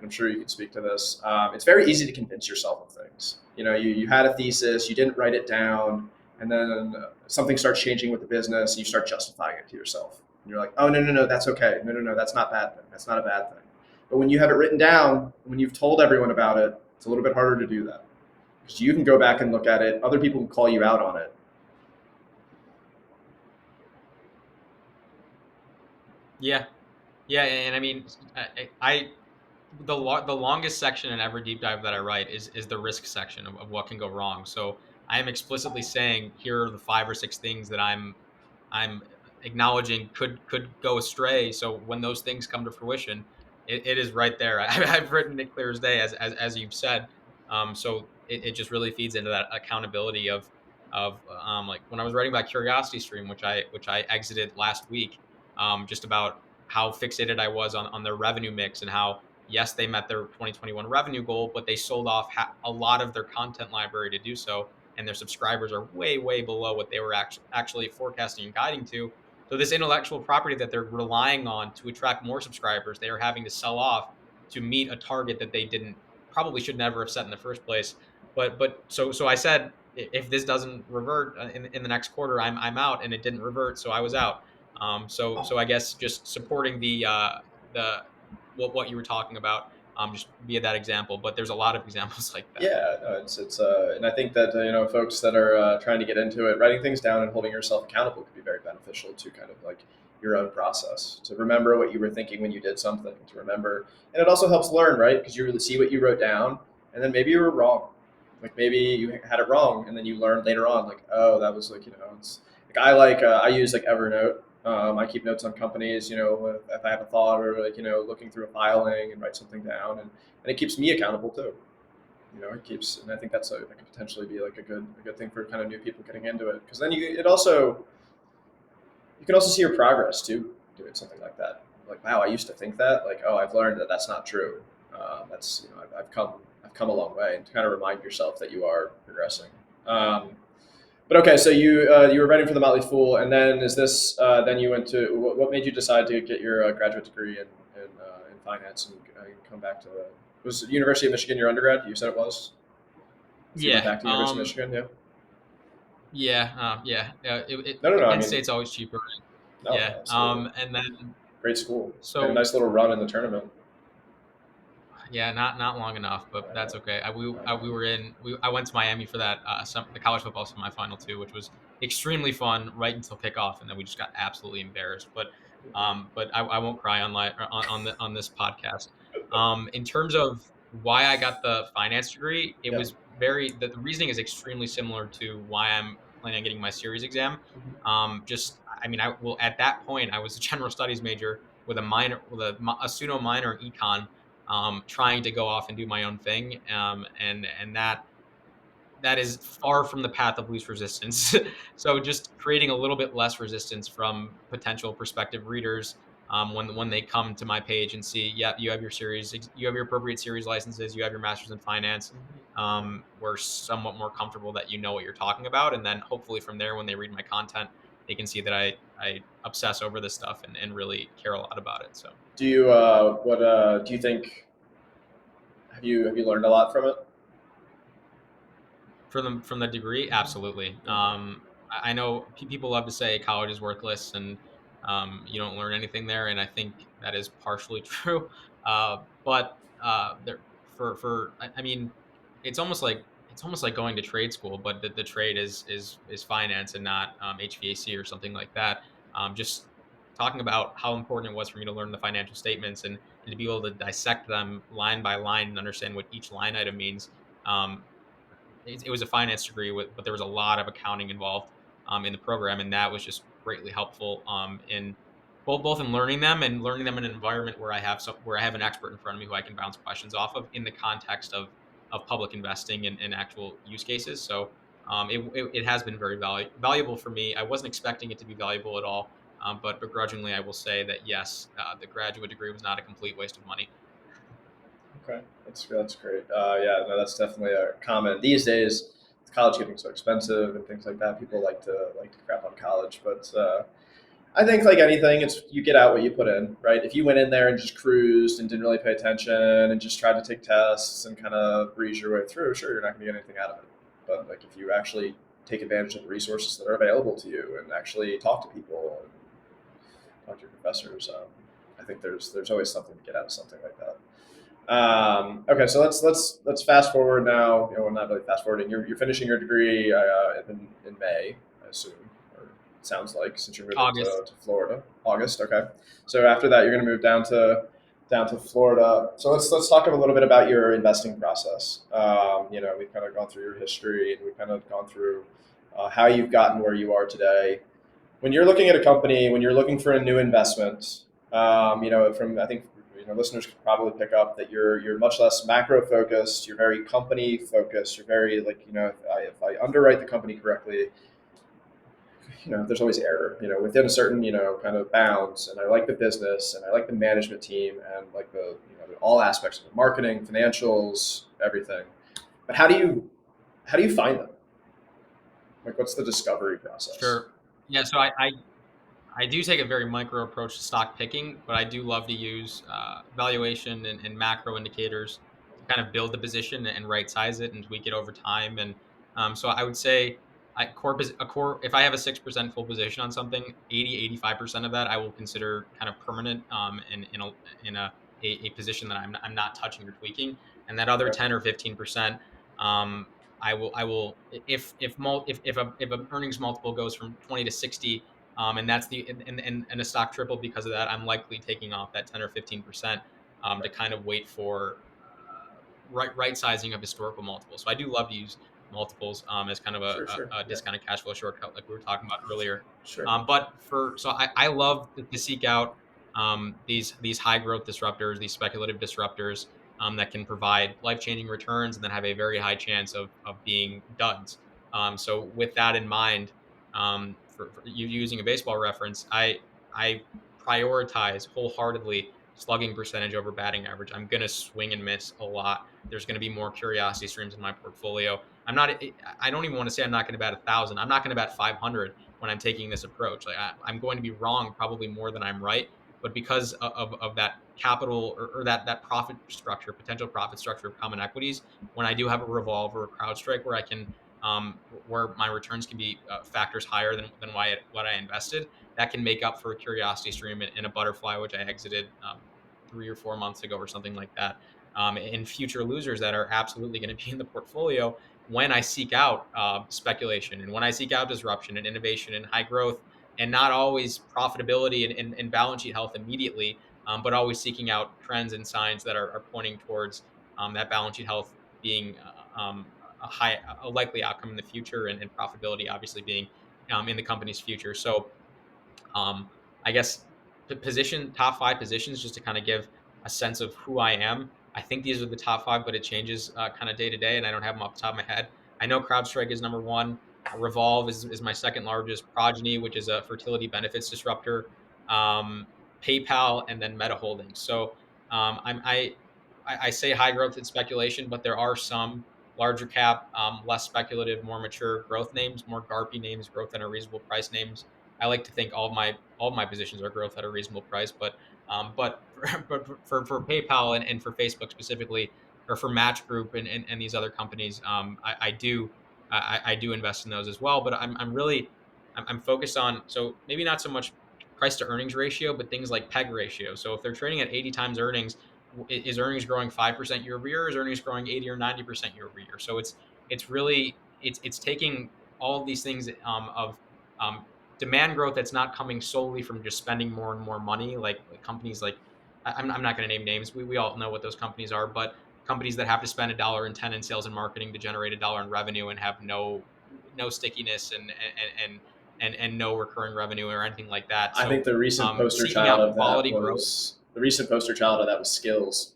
I'm sure you can speak to this. It's very easy to convince yourself of things. You had a thesis, you didn't write it down, and then something starts changing with the business, and you start justifying it to yourself. And you're like, oh, no, no, no, that's okay. No, no, no, that's not bad thing. That's not a bad thing. But when you have it written down, when you've told everyone about it, it's a little bit harder to do that. Because you can go back and look at it. Other people can call you out on it. Yeah, yeah, and I mean, I the longest section in every deep dive that I write is the risk section of what can go wrong. So I am explicitly saying here are the 5 or 6 things that I'm acknowledging could go astray. So when those things come to fruition, it is right there. I've written it clear as day, as you've said. So it just really feeds into that accountability of like when I was writing about Curiosity Stream, which I exited last week, just about how fixated I was on their revenue mix and how yes they met their 2021 revenue goal, but they sold off a lot of their content library to do so, and their subscribers are way below what they were actually forecasting and guiding to. So this intellectual property that they're relying on to attract more subscribers, they are having to sell off to meet a target that they didn't probably should never have set in the first place. But I said if this doesn't revert in the next quarter, I'm out, and it didn't revert, so I was out. So I guess just supporting the what you were talking about, just via that example. But there's a lot of examples like that. Yeah, no, and I think that folks that are trying to get into it, writing things down and holding yourself accountable could be very beneficial to kind of like your own process. To remember what you were thinking when you did something. To remember, and it also helps learn, right? Because you really see what you wrote down, and then maybe you were wrong. Like maybe you had it wrong, and then you learned later on, like, oh, that was like it's like I use like Evernote. I keep notes on companies, if I have a thought or like looking through a filing and write something down, and it keeps me accountable too. It keeps, and I think that could potentially be like a good thing for kind of new people getting into it, because then you can also see your progress too doing something like that. Like, wow, I used to think that. Like, oh, I've learned that that's not true. That's I've come a long way, and to kind of remind yourself that you are progressing. Um, but okay, so you were writing for the Motley Fool, and then is this then you went to what made you decide to get your graduate degree in finance and come back to the was it University of Michigan your undergrad? You said it was. So you went Yeah. back to University of Michigan, yeah? Yeah. No, no, no. I mean, In-state's always cheaper. no, Yeah. absolutely. And then Great school. Had a so nice little run in the tournament. yeah, not long enough, but I that's know. okay. I know. We were in. I went to Miami for that the college football semifinal too, which was extremely fun right until kickoff, and then we just got absolutely embarrassed. But I won't cry on this podcast. In terms of why I got the finance degree, it Yeah. was the reasoning is extremely similar to why I'm planning on getting my series exam. Just I mean, I well at that point I was a general studies major with a pseudo minor in econ, trying to go off and do my own thing. And that is far from the path of least resistance. So just creating a little bit less resistance from potential prospective readers, when they come to my page and see, yeah, you have your series, you have your appropriate series licenses, you have your master's in finance. We're somewhat more comfortable that you know what you're talking about, and then hopefully from there, when they read my content, they can see that I obsess over this stuff and really care a lot about it. So Do you what do you think? Have you learned a lot from it? from the degree, absolutely. Yeah. I know people love to say college is worthless and you don't learn anything there, and I think that is partially true. But there I mean, it's almost like going to trade school, but the trade is finance and not HVAC or something like that. Just talking about how important it was for me to learn the financial statements and to be able to dissect them line by line and understand what each line item means. Um, it was a finance degree, but there was a lot of accounting involved in the program, and that was just greatly helpful in both in learning them and learning them in an environment where I have an expert in front of me who I can bounce questions off of in the context of public investing and actual use cases. So it has been very valuable for me. I wasn't expecting it to be valuable at all, but begrudgingly, I will say that yes, the graduate degree was not a complete waste of money. Okay, that's great. Yeah, no, that's definitely a comment these days. With college getting so expensive and things like that, people like to crap on college, but I think like anything, it's you get out what you put in, right? If you went in there and just cruised and didn't really pay attention and just tried to take tests and kind of breeze your way through, sure, you're not going to get anything out of it. But like if you actually take advantage of the resources that are available to you and actually talk to people and talk to your professors, I think there's always something to get out of something like that. Okay, so let's fast forward now. You know, well, not really fast forwarding. You're finishing your degree in May, I assume, or it sounds like, since you're moving August. to Florida. August. Okay, so after that, you're going to move down to Florida. So let's talk a little bit about your investing process. You know, we've kind of gone through your history and we've kind of gone through how you've gotten where you are today. When you're looking at a company, when you're looking for a new investment, you know, from I think you know listeners could probably pick up that you're much less macro focused. You're very company focused. You're very like you know if I underwrite the company correctly, you know there's always error. You know within a certain you know kind of bounds, and I like the business and I like the management team and like the you know all aspects of the marketing, financials, everything. But how do you find them? Like what's the discovery process? Sure. Yeah. So I do take a very micro approach to stock picking, but I do love to use valuation and macro indicators to kind of build the position and right size it and tweak it over time. And so I would say a core, if I have a 6% full position on something, 85% of that I will consider kind of permanent in a position that I'm not touching or tweaking. And that other Okay, 10 or 15%, I will if a earnings multiple goes from 20 to 60, and that's and a stock triple because of that, I'm likely taking off that 10 or 15% to right, kind of wait for right sizing of historical multiples. So I do love to use multiples as kind of sure, a yeah, discounted cash flow shortcut, like we were talking about earlier. sure, But for so I love to seek out these high growth disruptors, these speculative disruptors that can provide life changing returns and then have a very high chance of being duds. So with that in mind, for you using a baseball reference, I prioritize wholeheartedly slugging percentage over batting average. I'm going to swing and miss a lot. There's going to be more curiosity streams in my portfolio. I don't even want to say I'm not going to bat 1,000. I'm not going to bat 500 when I'm taking this approach. Like I'm going to be wrong probably more than I'm right. But because of that capital or that profit structure, potential profit structure of common equities, when I do have a revolver or crowd strike where I can where my returns can be factors higher than what I invested, that can make up for a curiosity stream in a butterfly, which I exited 3 or 4 months ago or something like that. And future losers that are absolutely going to be in the portfolio when I seek out speculation and when I seek out disruption and innovation and high growth, and not always profitability and balance sheet health immediately, but always seeking out trends and signs that are pointing towards that balance sheet health being a likely outcome in the future, and profitability obviously being in the company's future. So um, I guess top five positions, just to kind of give a sense of who I am. I think these are the top five, but it changes kind of day to day, and I don't have them off the top of my head. I know CrowdStrike is number one. Revolve is my second largest. Progeny, which is a fertility benefits disruptor. Um, PayPal, and then Meta Holdings. So I say high growth and speculation, but there are some larger cap, less speculative, more mature growth names, more GARPy names, growth at a reasonable price names. I like to think all of my positions are growth at a reasonable price, but for PayPal and for Facebook specifically, or for Match Group and these other companies, I do invest in those as well. But I'm focused on, so maybe not so much price to earnings ratio, but things like PEG ratio. So if they're trading at 80 times earnings, is earnings growing 5% year over year? Or is earnings growing 80 or 90% year over year? So it's really it's taking all of these things of um, demand growth that's not coming solely from just spending more and more money, like companies like I'm not going to name names. We all know what those companies are, but companies that have to spend $1.10 in sales and marketing to generate $1 in revenue and have no stickiness and no recurring revenue or anything like that. I think So seeking out quality growth. the recent poster child of that was skills.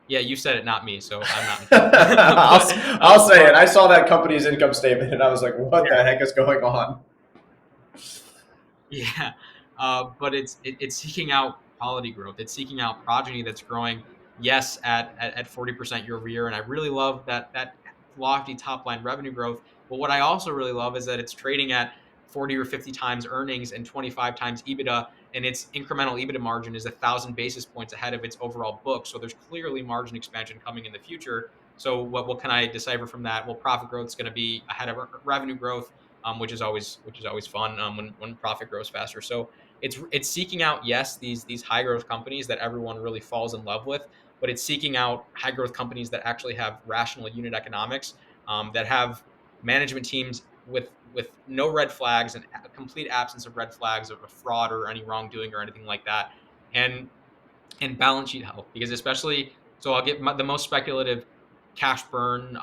Yeah, you said it, not me, so I'm not in trouble. I'll, but I'll say it. but I saw that company's income statement and I was like, what the heck is going on? yeah, but it's seeking out quality growth. It's seeking out progeny that's growing, yes, at 40% year over year, and I really love that lofty top line revenue growth. But what I also really love is that it's trading at 40 or 50 times earnings and 25 times EBITDA, and its incremental EBITDA margin is 1,000 basis points ahead of its overall book. So there's clearly margin expansion coming in the future. So what can I decipher from that? Well, profit growth is going to be ahead of revenue growth, which is always fun when profit grows faster. So it's seeking out, yes, these high growth companies that everyone really falls in love with, but it's seeking out high growth companies that actually have rational unit economics, that have management teams with no red flags and a complete absence of red flags of fraud or any wrongdoing or anything like that, and balance sheet health. Because especially, so I'll get the most speculative cash burn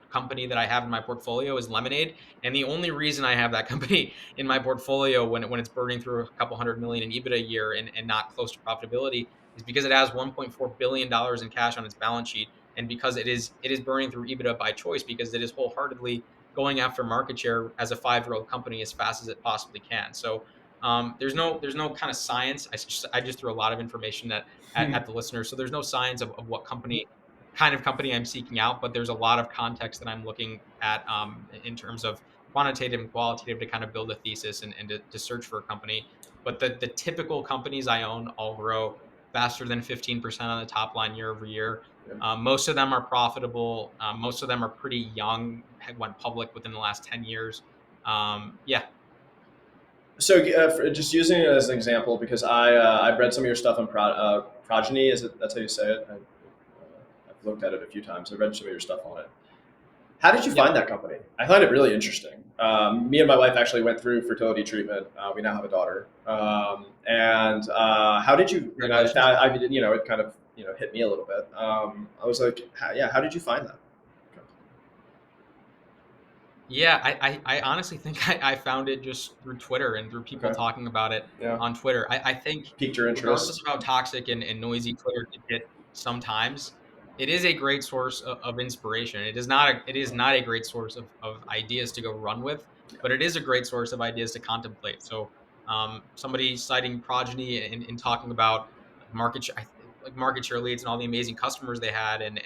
company that I have in my portfolio is Lemonade, and the only reason I have that company in my portfolio when it's burning through a couple hundred million in EBITDA a year and not close to profitability is because it has $1.4 billion in cash on its balance sheet, and because it is burning through EBITDA by choice, because it is wholeheartedly going after market share as a 5-year-old company as fast as it possibly can. So there's no kind of science. I just threw a lot of information at the listeners. So there's no science of what kind of company I'm seeking out, but there's a lot of context that I'm looking at, in terms of quantitative and qualitative, to kind of build a thesis and to search for a company. But the typical companies I own all grow faster than 15% on the top line year over year. Yeah. Most of them are profitable. Most of them are pretty young, went public within the last 10 years. Yeah. So just using it as an example, because I've read some of your stuff on progeny. Is it, that's how you say it? I've looked at it a few times. I've read some of your stuff on it. How did you Yep. find that company? I find it really interesting. Me and my wife actually went through fertility treatment. We now have a daughter. And how did you? And I Congratulations. found, it kind of hit me a little bit. I was like, yeah, how did you find that? Yeah, I honestly think I found it just through Twitter and through people Okay, talking about it yeah, on Twitter. I think piqued your regardless interest. of how toxic and noisy Twitter can get sometimes, it is a great source of inspiration. It is not a great source of ideas to go run with, but it is a great source of ideas to contemplate. So somebody citing Progeny and talking about like market share leads and all the amazing customers they had, and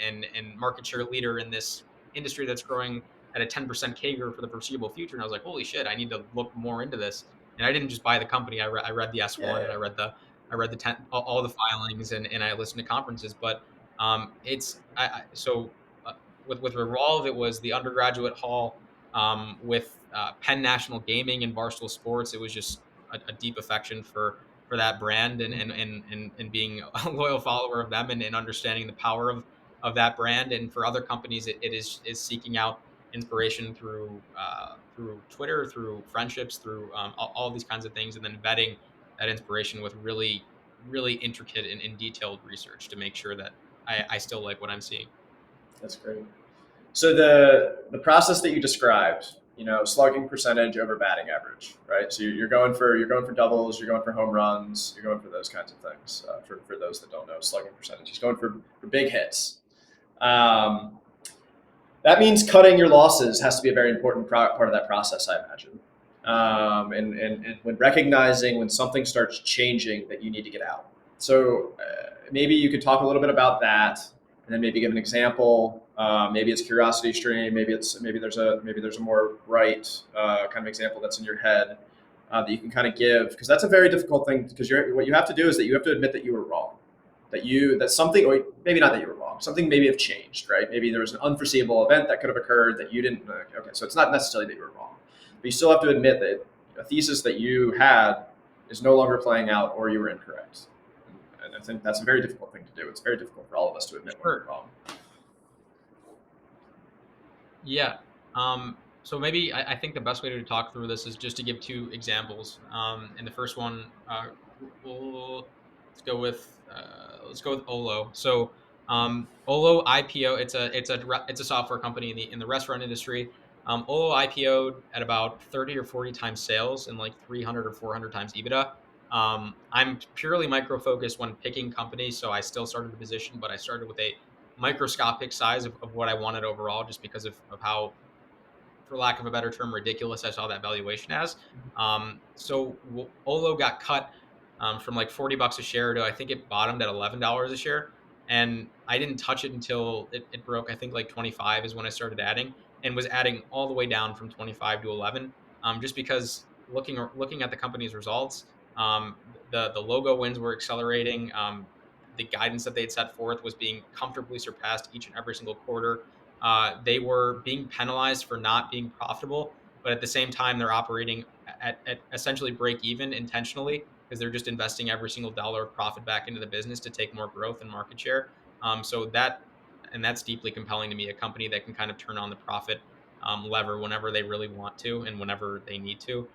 market share leader in this industry that's growing at a 10% CAGR for the foreseeable future. And I was like, holy shit, I need to look more into this. And I didn't just buy the company. I read the Yeah, S1, and yeah, I read the all the filings, and I listened to conferences. But it's so with Revolve, it was the undergraduate hall, with Penn National Gaming and Barstool Sports. It was just a deep affection for that brand, and being a loyal follower of them, and understanding the power of that brand. And for other companies, it is seeking out inspiration through Twitter, through friendships, through all these kinds of things, and then vetting that inspiration with really, really intricate and detailed research to make sure that I still like what I'm seeing. that's great. So the process that you described, slugging percentage over batting average, right? So you're going for doubles, you're going for home runs, you're going for those kinds of things. For those that don't know, slugging percentage, he's going for big hits. Um, that means cutting your losses has to be a very important part of that process, I imagine. And when recognizing when something starts changing that you need to get out. So maybe you could talk a little bit about that, and then maybe give an example. Maybe it's curiosity stream. Maybe there's a more right kind of example that's in your head that you can kind of give, because that's a very difficult thing. Because what you have to do is that you have to admit that you were wrong, that something, or maybe not that you were wrong, something maybe have changed, right? Maybe there was an unforeseeable event that could have occurred that you didn't. Okay, so it's not necessarily that you were wrong, but you still have to admit that a thesis that you had is no longer playing out, or you were incorrect. And I think that's a very difficult thing to do. It's very difficult for all of us to admit when we're Sure. wrong. Yeah. So maybe I think the best way to talk through this is just to give two examples. And the first one, let's go with Olo. So Olo IPO. It's a software company in the restaurant industry. Olo IPO'd at about 30 or 40 times sales and like 300 or 400 times EBITDA. I'm purely micro focused when picking companies, so I still started a position, but I started with a microscopic size of what I wanted overall, just because of how, for lack of a better term, ridiculous I saw that valuation as. So Olo got cut from like $40 a share to, I think it bottomed at $11 a share. And I didn't touch it until it broke. I think like 25 is when I started adding, and was adding all the way down from 25 to 11. Just because looking at the company's results, the logo wins were accelerating. The guidance that they had set forth was being comfortably surpassed each and every single quarter. They were being penalized for not being profitable, but at the same time, they're operating at essentially break even intentionally, because they're just investing every single dollar of profit back into the business to take more growth and market share. So that's deeply compelling to me. A company that can kind of turn on the profit lever whenever they really want to and whenever they need to.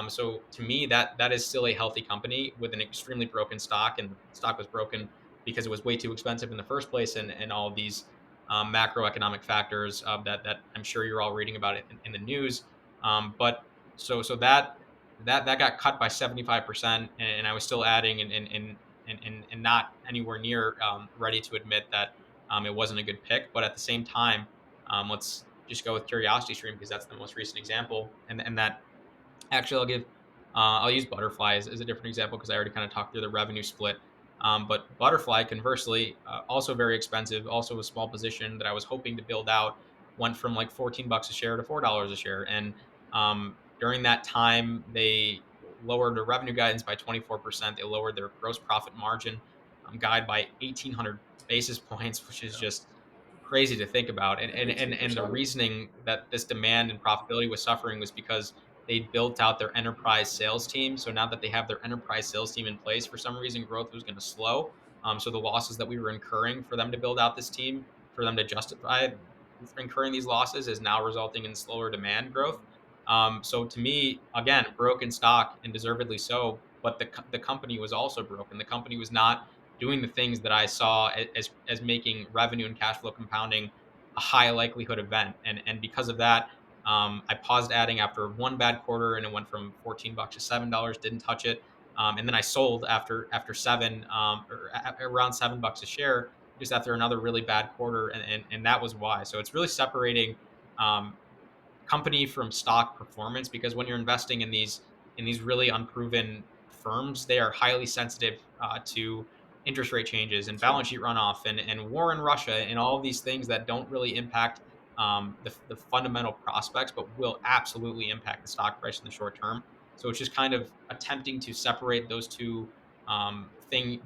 So to me, that is still a healthy company with an extremely broken stock, and the stock was broken because it was way too expensive in the first place, and all of these macroeconomic factors that I'm sure you're all reading about it in the news. But so that got cut by 75%, and I was still adding, and not anywhere near ready to admit that it wasn't a good pick. But at the same time, let's just go with Curiosity Stream, because that's the most recent example, and that actually, I'll use Butterfly as a different example, because I already kind of talked through the revenue split. But Butterfly, conversely, also very expensive, also a small position that I was hoping to build out, went from like $14 a share to $4 a share. And during that time, they lowered their revenue guidance by 24%. They lowered their gross profit margin guide by 1,800 basis points, which is Yeah, just crazy to think about. And, yeah, and, and, and the 18%. reasoning that this demand and profitability was suffering was because they built out their enterprise sales team. So now that they have their enterprise sales team in place, for some reason, growth was going to slow. So the losses that we were incurring for them to build out this team, for them to justify incurring these losses, is now resulting in slower demand growth. So to me, again, broken stock, and deservedly so. But the company was also broken. The company was not doing the things that I saw as making revenue and cash flow compounding a high likelihood event. And because of that, I paused adding after one bad quarter, and it went from $14 to $7. Didn't touch it, and then I sold after seven, or around $7 a share, just after another really bad quarter, and that was why. So it's really separating um, company from stock performance, because when you're investing in these really unproven firms, they are highly sensitive to interest rate changes and Sure. balance sheet runoff, and war in Russia, and all of these things that don't really impact the fundamental prospects, but will absolutely impact the stock price in the short term. So it's just kind of attempting to separate those two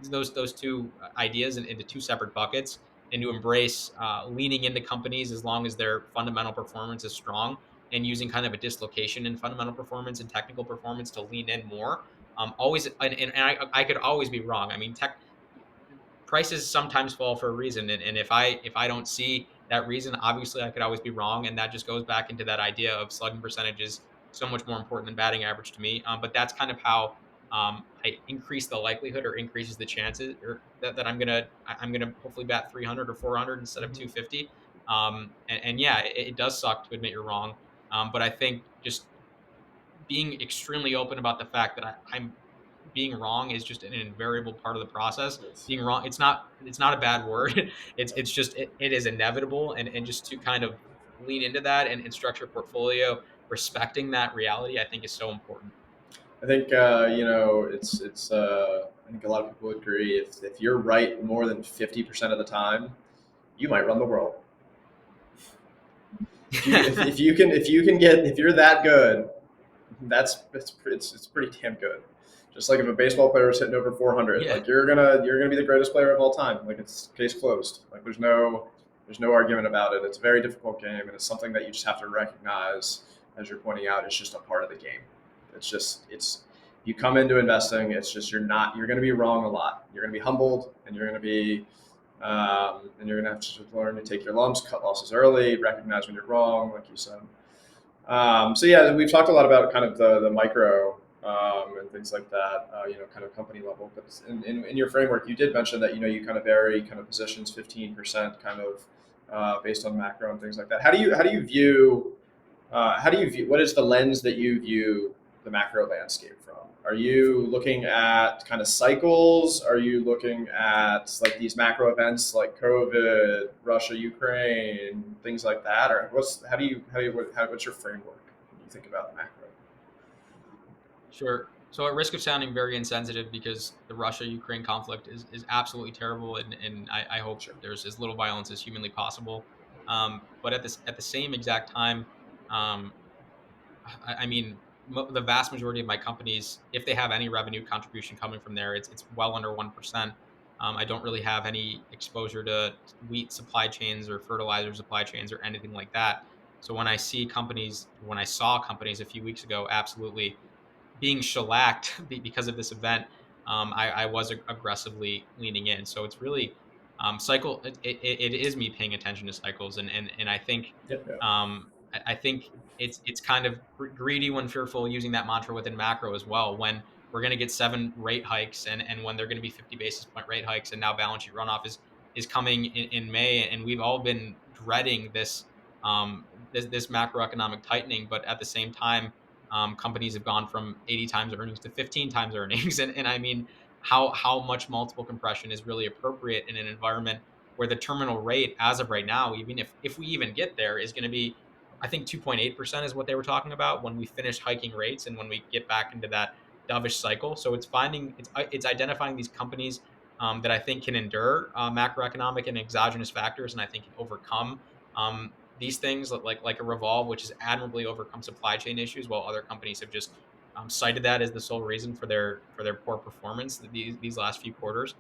those two ideas into two separate buckets, and to embrace leaning into companies as long as their fundamental performance is strong, and using kind of a dislocation in fundamental performance and technical performance to lean in more. Always, and I could always be wrong. I mean, tech prices sometimes fall for a reason, and if I don't see that reason, obviously I could always be wrong, and that just goes back into that idea of slugging percentages so much more important than batting average to me. But that's kind of how I increase the likelihood, or increases the chances, or that I'm gonna hopefully bat 300 or 400 instead of Mhm. 250. And yeah, it does suck to admit you're wrong, but I think just being extremely open about the fact that I'm being wrong is just an invariable part of the process. It's, Being wrong, it's not a bad word. It's just it is inevitable, and just to kind of lean into that, and structure a portfolio respecting that reality, I think is so important. I think I think a lot of people agree. If you're right more than 50% of the time, you might run the world. If you're that good, it's pretty damn good. Just like if a baseball player is hitting over 400, Yeah. like you're gonna be the greatest player of all time. Like it's case closed. Like there's no argument about it. It's a very difficult game, and it's something that you just have to recognize, as you're pointing out. It's just a part of the game. It's you come into investing. It's just you're gonna be wrong a lot. You're gonna be humbled, and you're gonna have to learn to take your lumps, cut losses early, recognize when you're wrong, like you said. So yeah, we've talked a lot about kind of the micro. and things like that, kind of company level. But in your framework, you did mention that, you kind of vary kind of positions 15% kind of based on macro and things like that. How do you view, what is the lens that you view the macro landscape from? Are you looking at kind of cycles? Are you looking at like these macro events like COVID, Russia, Ukraine, things like that? Or what's your framework when you think about macro? Sure. So at risk of sounding very insensitive, because the Russia-Ukraine conflict is absolutely terrible, and I hope Sure. there's as little violence as humanly possible. But at the same exact time, um, I mean, the vast majority of my companies, if they have any revenue contribution coming from there, it's well under 1%. I don't really have any exposure to wheat supply chains or fertilizer supply chains or anything like that. So when I saw companies a few weeks ago, absolutely being shellacked because of this event, I was aggressively leaning in. So it's really cycle. It is me paying attention to cycles, and I think Yep. Yeah. I think it's kind of greedy when fearful, using that mantra within macro as well. When we're going to get 7 rate hikes, and when they're going to be 50 basis point rate hikes, and now balance sheet runoff is coming in May, and we've all been dreading this macroeconomic tightening, but at the same time, companies have gone from 80 times earnings to 15 times earnings. And I mean, how much multiple compression is really appropriate in an environment where the terminal rate, as of right now, even if we even get there, is going to be, I think 2.8% is what they were talking about when we finish hiking rates and when we get back into that dovish cycle. So it's identifying these companies that I think can endure macroeconomic and exogenous factors, and I think can overcome these things, like a Revolve, which has admirably overcome supply chain issues, while other companies have just cited that as the sole reason for their poor performance these last few quarters.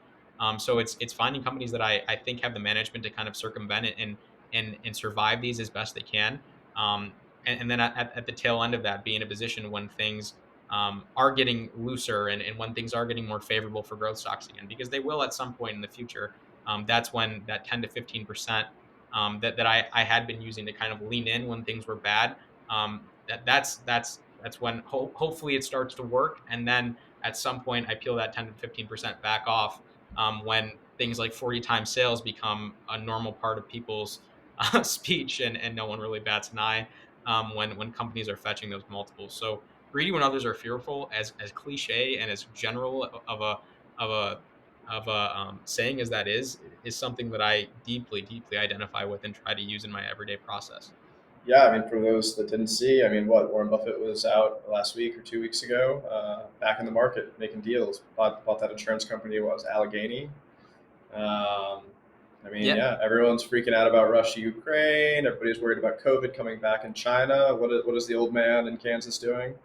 So it's finding companies that I think have the management to kind of circumvent it and survive these as best they can. And then at the tail end of that, be in a position when things are getting looser, and when things are getting more favorable for growth stocks again, because they will at some point in the future. That's when that 10 to 15% that I had been using to kind of lean in when things were bad. That's when hopefully it starts to work, and then at some point I peel that 10 to 15% back off, when things like 40 times sales become a normal part of people's speech, and no one really bats an eye when companies are fetching those multiples. So greedy when others are fearful, as cliche and as general of a saying as that is something that I deeply, deeply identify with and try to use in my everyday process. Yeah, I mean, for those that didn't see, I mean, what Warren Buffett was out last week or 2 weeks ago, back in the market making deals. Bought that insurance company. What was it, Allegheny? Um, I mean, Yeah, yeah, everyone's freaking out about Russia, Ukraine. Everybody's worried about COVID coming back in China. What is the old man in Kansas doing?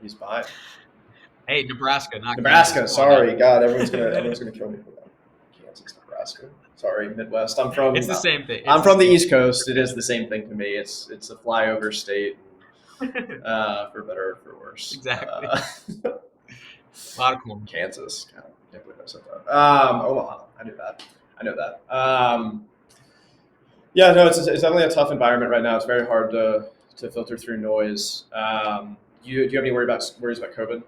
He's buying. hey, Nebraska, not Kansas. Nebraska. Come on now. Sorry, God, everyone's gonna kill me for that. Kansas, Nebraska. Sorry, Midwest. I'm It's from the same thing. It's I'm the from the same East thing. Coast. It Yeah. is the same thing to me. It's a flyover state, for better or for worse. Exactly. A lot of corn. Kansas. God, I can't believe I said that. Omaha. I knew that. I know that. Yeah, no, it's definitely a tough environment right now. It's very hard to filter through noise. Do you have any worries about COVID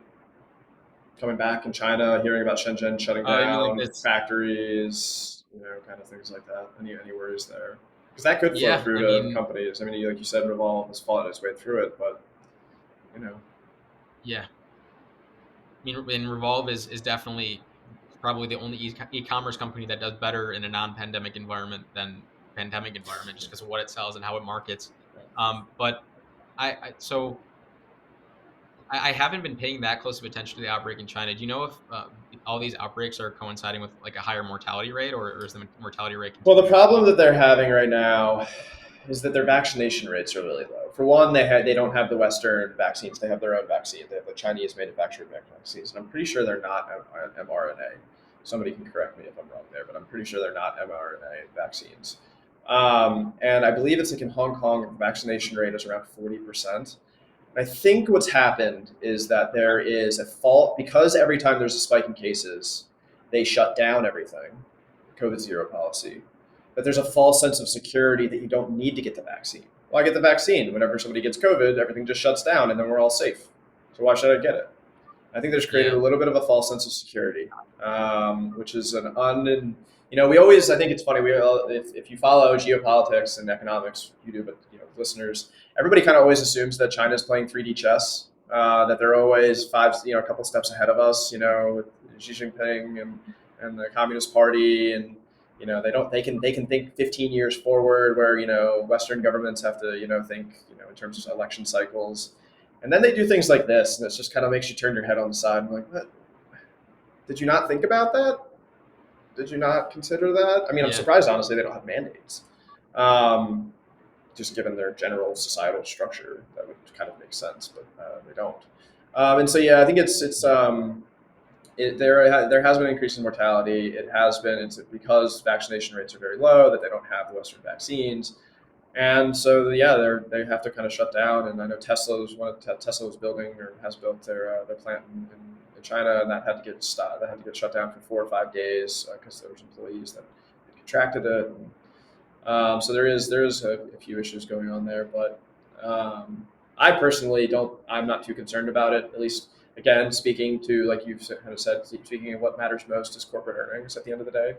coming back in China? Hearing about Shenzhen shutting You mean like down this? factories, kind of things like that. Any worries there? Because that could flow Yeah, through I to mean, companies. I mean, like you said, Revolve has fought its way through it, but you know, yeah. I mean, and Revolve is definitely probably the only e-commerce company that does better in a non-pandemic environment than pandemic environment, just because of what it sells and how it markets. But so I haven't been paying that close of attention to the outbreak in China. Do you know if all these outbreaks are coinciding with like a higher mortality rate, or is the mortality rate well, the continuing to go problem up? that they're having right now is that their vaccination rates are really low. For one, they don't have the Western vaccines; they have their own vaccine. They have the Chinese manufactured vaccines, and I'm pretty sure they're not mRNA. Somebody can correct me if I'm wrong there, but I'm pretty sure they're not mRNA vaccines. And I believe it's like in Hong Kong, the vaccination rate is around 40%. I think what's happened is that there is a fault because every time there's a spike in cases, they shut down everything, COVID zero policy. That there's a false sense of security that you don't need to get the vaccine. Well, I get the vaccine. Whenever somebody gets COVID, everything just shuts down, and then we're all safe. So why should I get it? I think there's created Yeah. a little bit of a false sense of security, which is we always, I think it's funny, if you follow geopolitics and economics, you do, but listeners, everybody kind of always assumes that China's playing 3D chess, that they're always a couple steps ahead of us, with Xi Jinping and the Communist Party, and they can think 15 years forward, where Western governments have to think in terms of election cycles, and then they do things like this, and it just kind of makes you turn your head on the side and like, what? Did you not think about that? Did you not consider that? I mean, I'm Yeah. surprised, honestly, they don't have mandates. Um, just given their general societal structure, that would kind of make sense, but they don't. And so, yeah, I think there has been an increase in mortality. It's because vaccination rates are very low, that they don't have the Western vaccines. And so, yeah, they have to kind of shut down. And I know Tesla was building, or has built their plant in China, and that had to get stopped. That had to get shut down for 4 or 5 days because there was employees that contracted it. So there is a few issues going on there, but I personally don't. I'm not too concerned about it. At least, again, speaking to, like you've kind of said, speaking of what matters most is corporate earnings at the end of the day.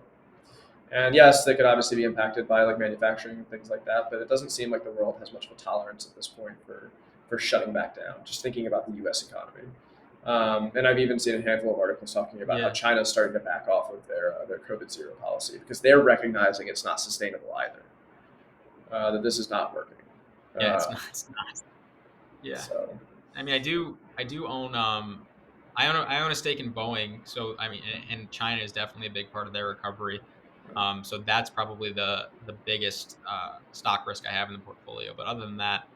And yes, they could obviously be impacted by like manufacturing and things like that, but it doesn't seem like the world has much of a tolerance at this point for shutting back down. Just thinking about the U.S. economy, and I've even seen a handful of articles talking about how Yeah. China's starting to back off of their COVID zero policy because they're recognizing it's not sustainable either. That this is not working. Yeah. It's Uh, not. It's not. Yeah. so I mean, I do own I own a stake in Boeing, so I mean, and China is definitely a big part of their recovery. So that's probably the biggest stock risk I have in the portfolio. But other than that,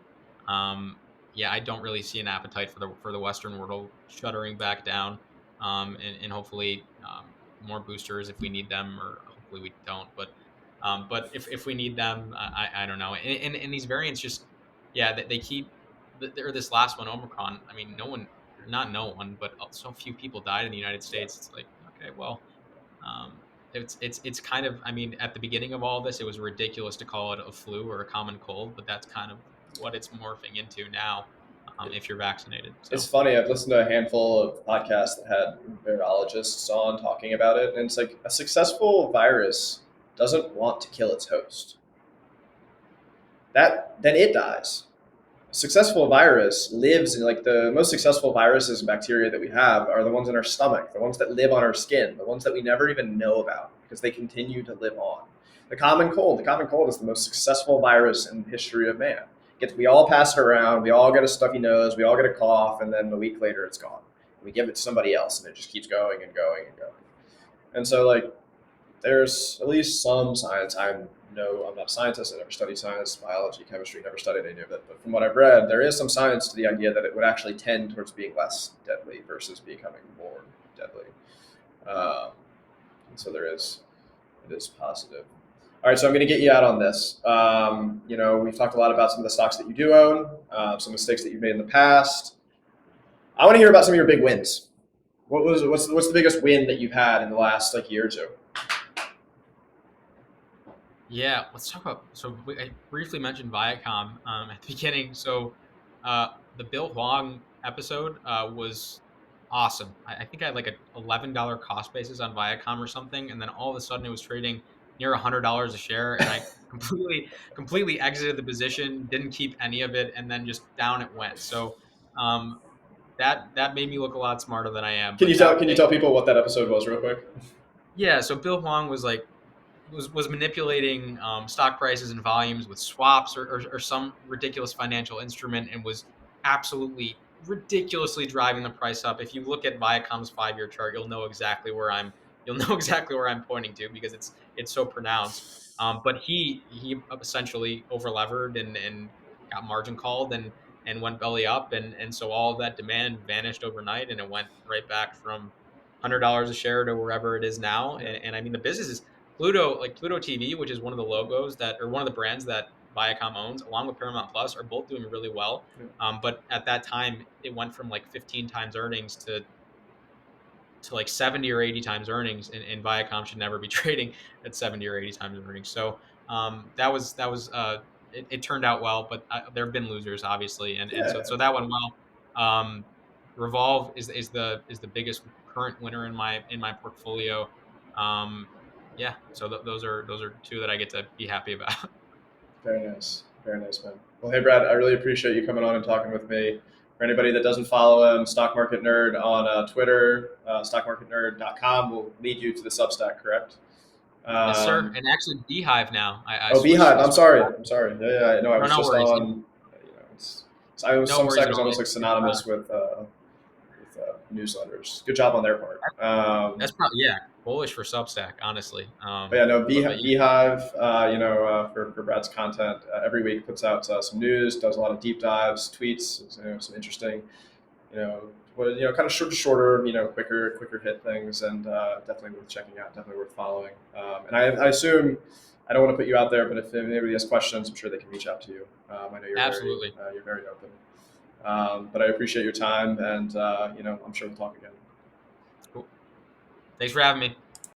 yeah, I don't really see an appetite for the Western world shuttering back down, and hopefully more boosters if we need them, or hopefully we don't. But if we need them, I don't know. And these variants just, yeah, they keep. Or this last one, Omicron. I mean, no one, not no one, but so few people died in the United yeah, States. It's like, okay, well, um, it's kind of. I mean, at the beginning of all this, it was ridiculous to call it a flu or a common cold, but that's kind of what it's morphing into now. If you're vaccinated, it's so funny. I've listened to a handful of podcasts that had virologists on talking about it, and it's like a successful virus doesn't want to kill its host. That then it dies. A successful virus lives in, like, the most successful viruses and bacteria that we have are the ones in our stomach, the ones that live on our skin, the ones that we never even know about because they continue to live on. The common cold is the most successful virus in the history of man. We all pass it around, we all get a stuffy nose, we all get a cough, and then a week later it's gone. We give it to somebody else, and it just keeps going and going and going. And so, like, there's at least some science. I'm not a scientist. I never studied science, biology, chemistry. Never studied any of it. But from what I've read, there is some science to the idea that it would actually tend towards being less deadly versus becoming more deadly. Um, and so it is positive. All right, so I'm going to get you out on this. We've talked a lot about some of the stocks that you do own, some mistakes that you've made in the past. I want to hear about some of your big wins. What's the biggest win that you've had in the last like year or two? yeah, let's talk about. So I briefly mentioned Viacom at the beginning. So uh, the Bill Huang episode was awesome. I think I had like a $11 cost basis on Viacom or something, and then all of a sudden it was trading near $100 a share, and I completely exited the position, didn't keep any of it, and then just down it went. So um, that made me look a lot smarter than I am. Can you But tell that Can you tell people what that episode was, real quick? yeah, so Bill Huang was like was manipulating stock prices and volumes with swaps or some ridiculous financial instrument, and was absolutely ridiculously driving the price up. If you look at Viacom's 5 year chart, you'll know exactly where I'm pointing to because it's so pronounced. But he essentially overlevered and got margin called and went belly up, and so all of that demand vanished overnight, and it went right back from $100 a share to wherever it is now. Yeah, And I mean, the business is Pluto, like Pluto TV, which is one of the logos that, or one of the brands that Viacom owns, along with Paramount Plus, are both doing really well. yeah, But at that time, it went from like 15 times earnings to like 70 or 80 times earnings, and Viacom should never be trading at 70 or 80 times earnings. So that was it turned out well, but there have been losers, obviously, and so Yeah, so that went well. Revolve is the biggest current winner in my portfolio. Um, yeah, so those are two that I get to be happy about. very nice. Very nice, man. Well, hey, Brad, I really appreciate you coming on and talking with me. For anybody that doesn't follow him, Stock Market Nerd on Twitter, stockmarketnerd.com will lead you to the Substack, correct? Yes, sir. Um, And actually, Beehive now. I oh, switched. Beehive. I I'm switched. sorry. I'm sorry. Yeah, yeah. No, I No, was no just worries. on. I was No worries Substack at is all. almost like synonymous with newsletters. Good job on their part. That's probably, yeah, bullish for Substack, honestly. But yeah, no, But yeah, Beehive, for Brad's content, every week puts out some news, does a lot of deep dives, tweets, some interesting, kind of shorter, quicker hit things, and definitely worth checking out, definitely worth following. And I assume, I don't want to put you out there, but if anybody has questions, I'm sure they can reach out to you. I know absolutely. you're very open. But I appreciate your time, and I'm sure we'll talk again. Cool. Thanks for having me.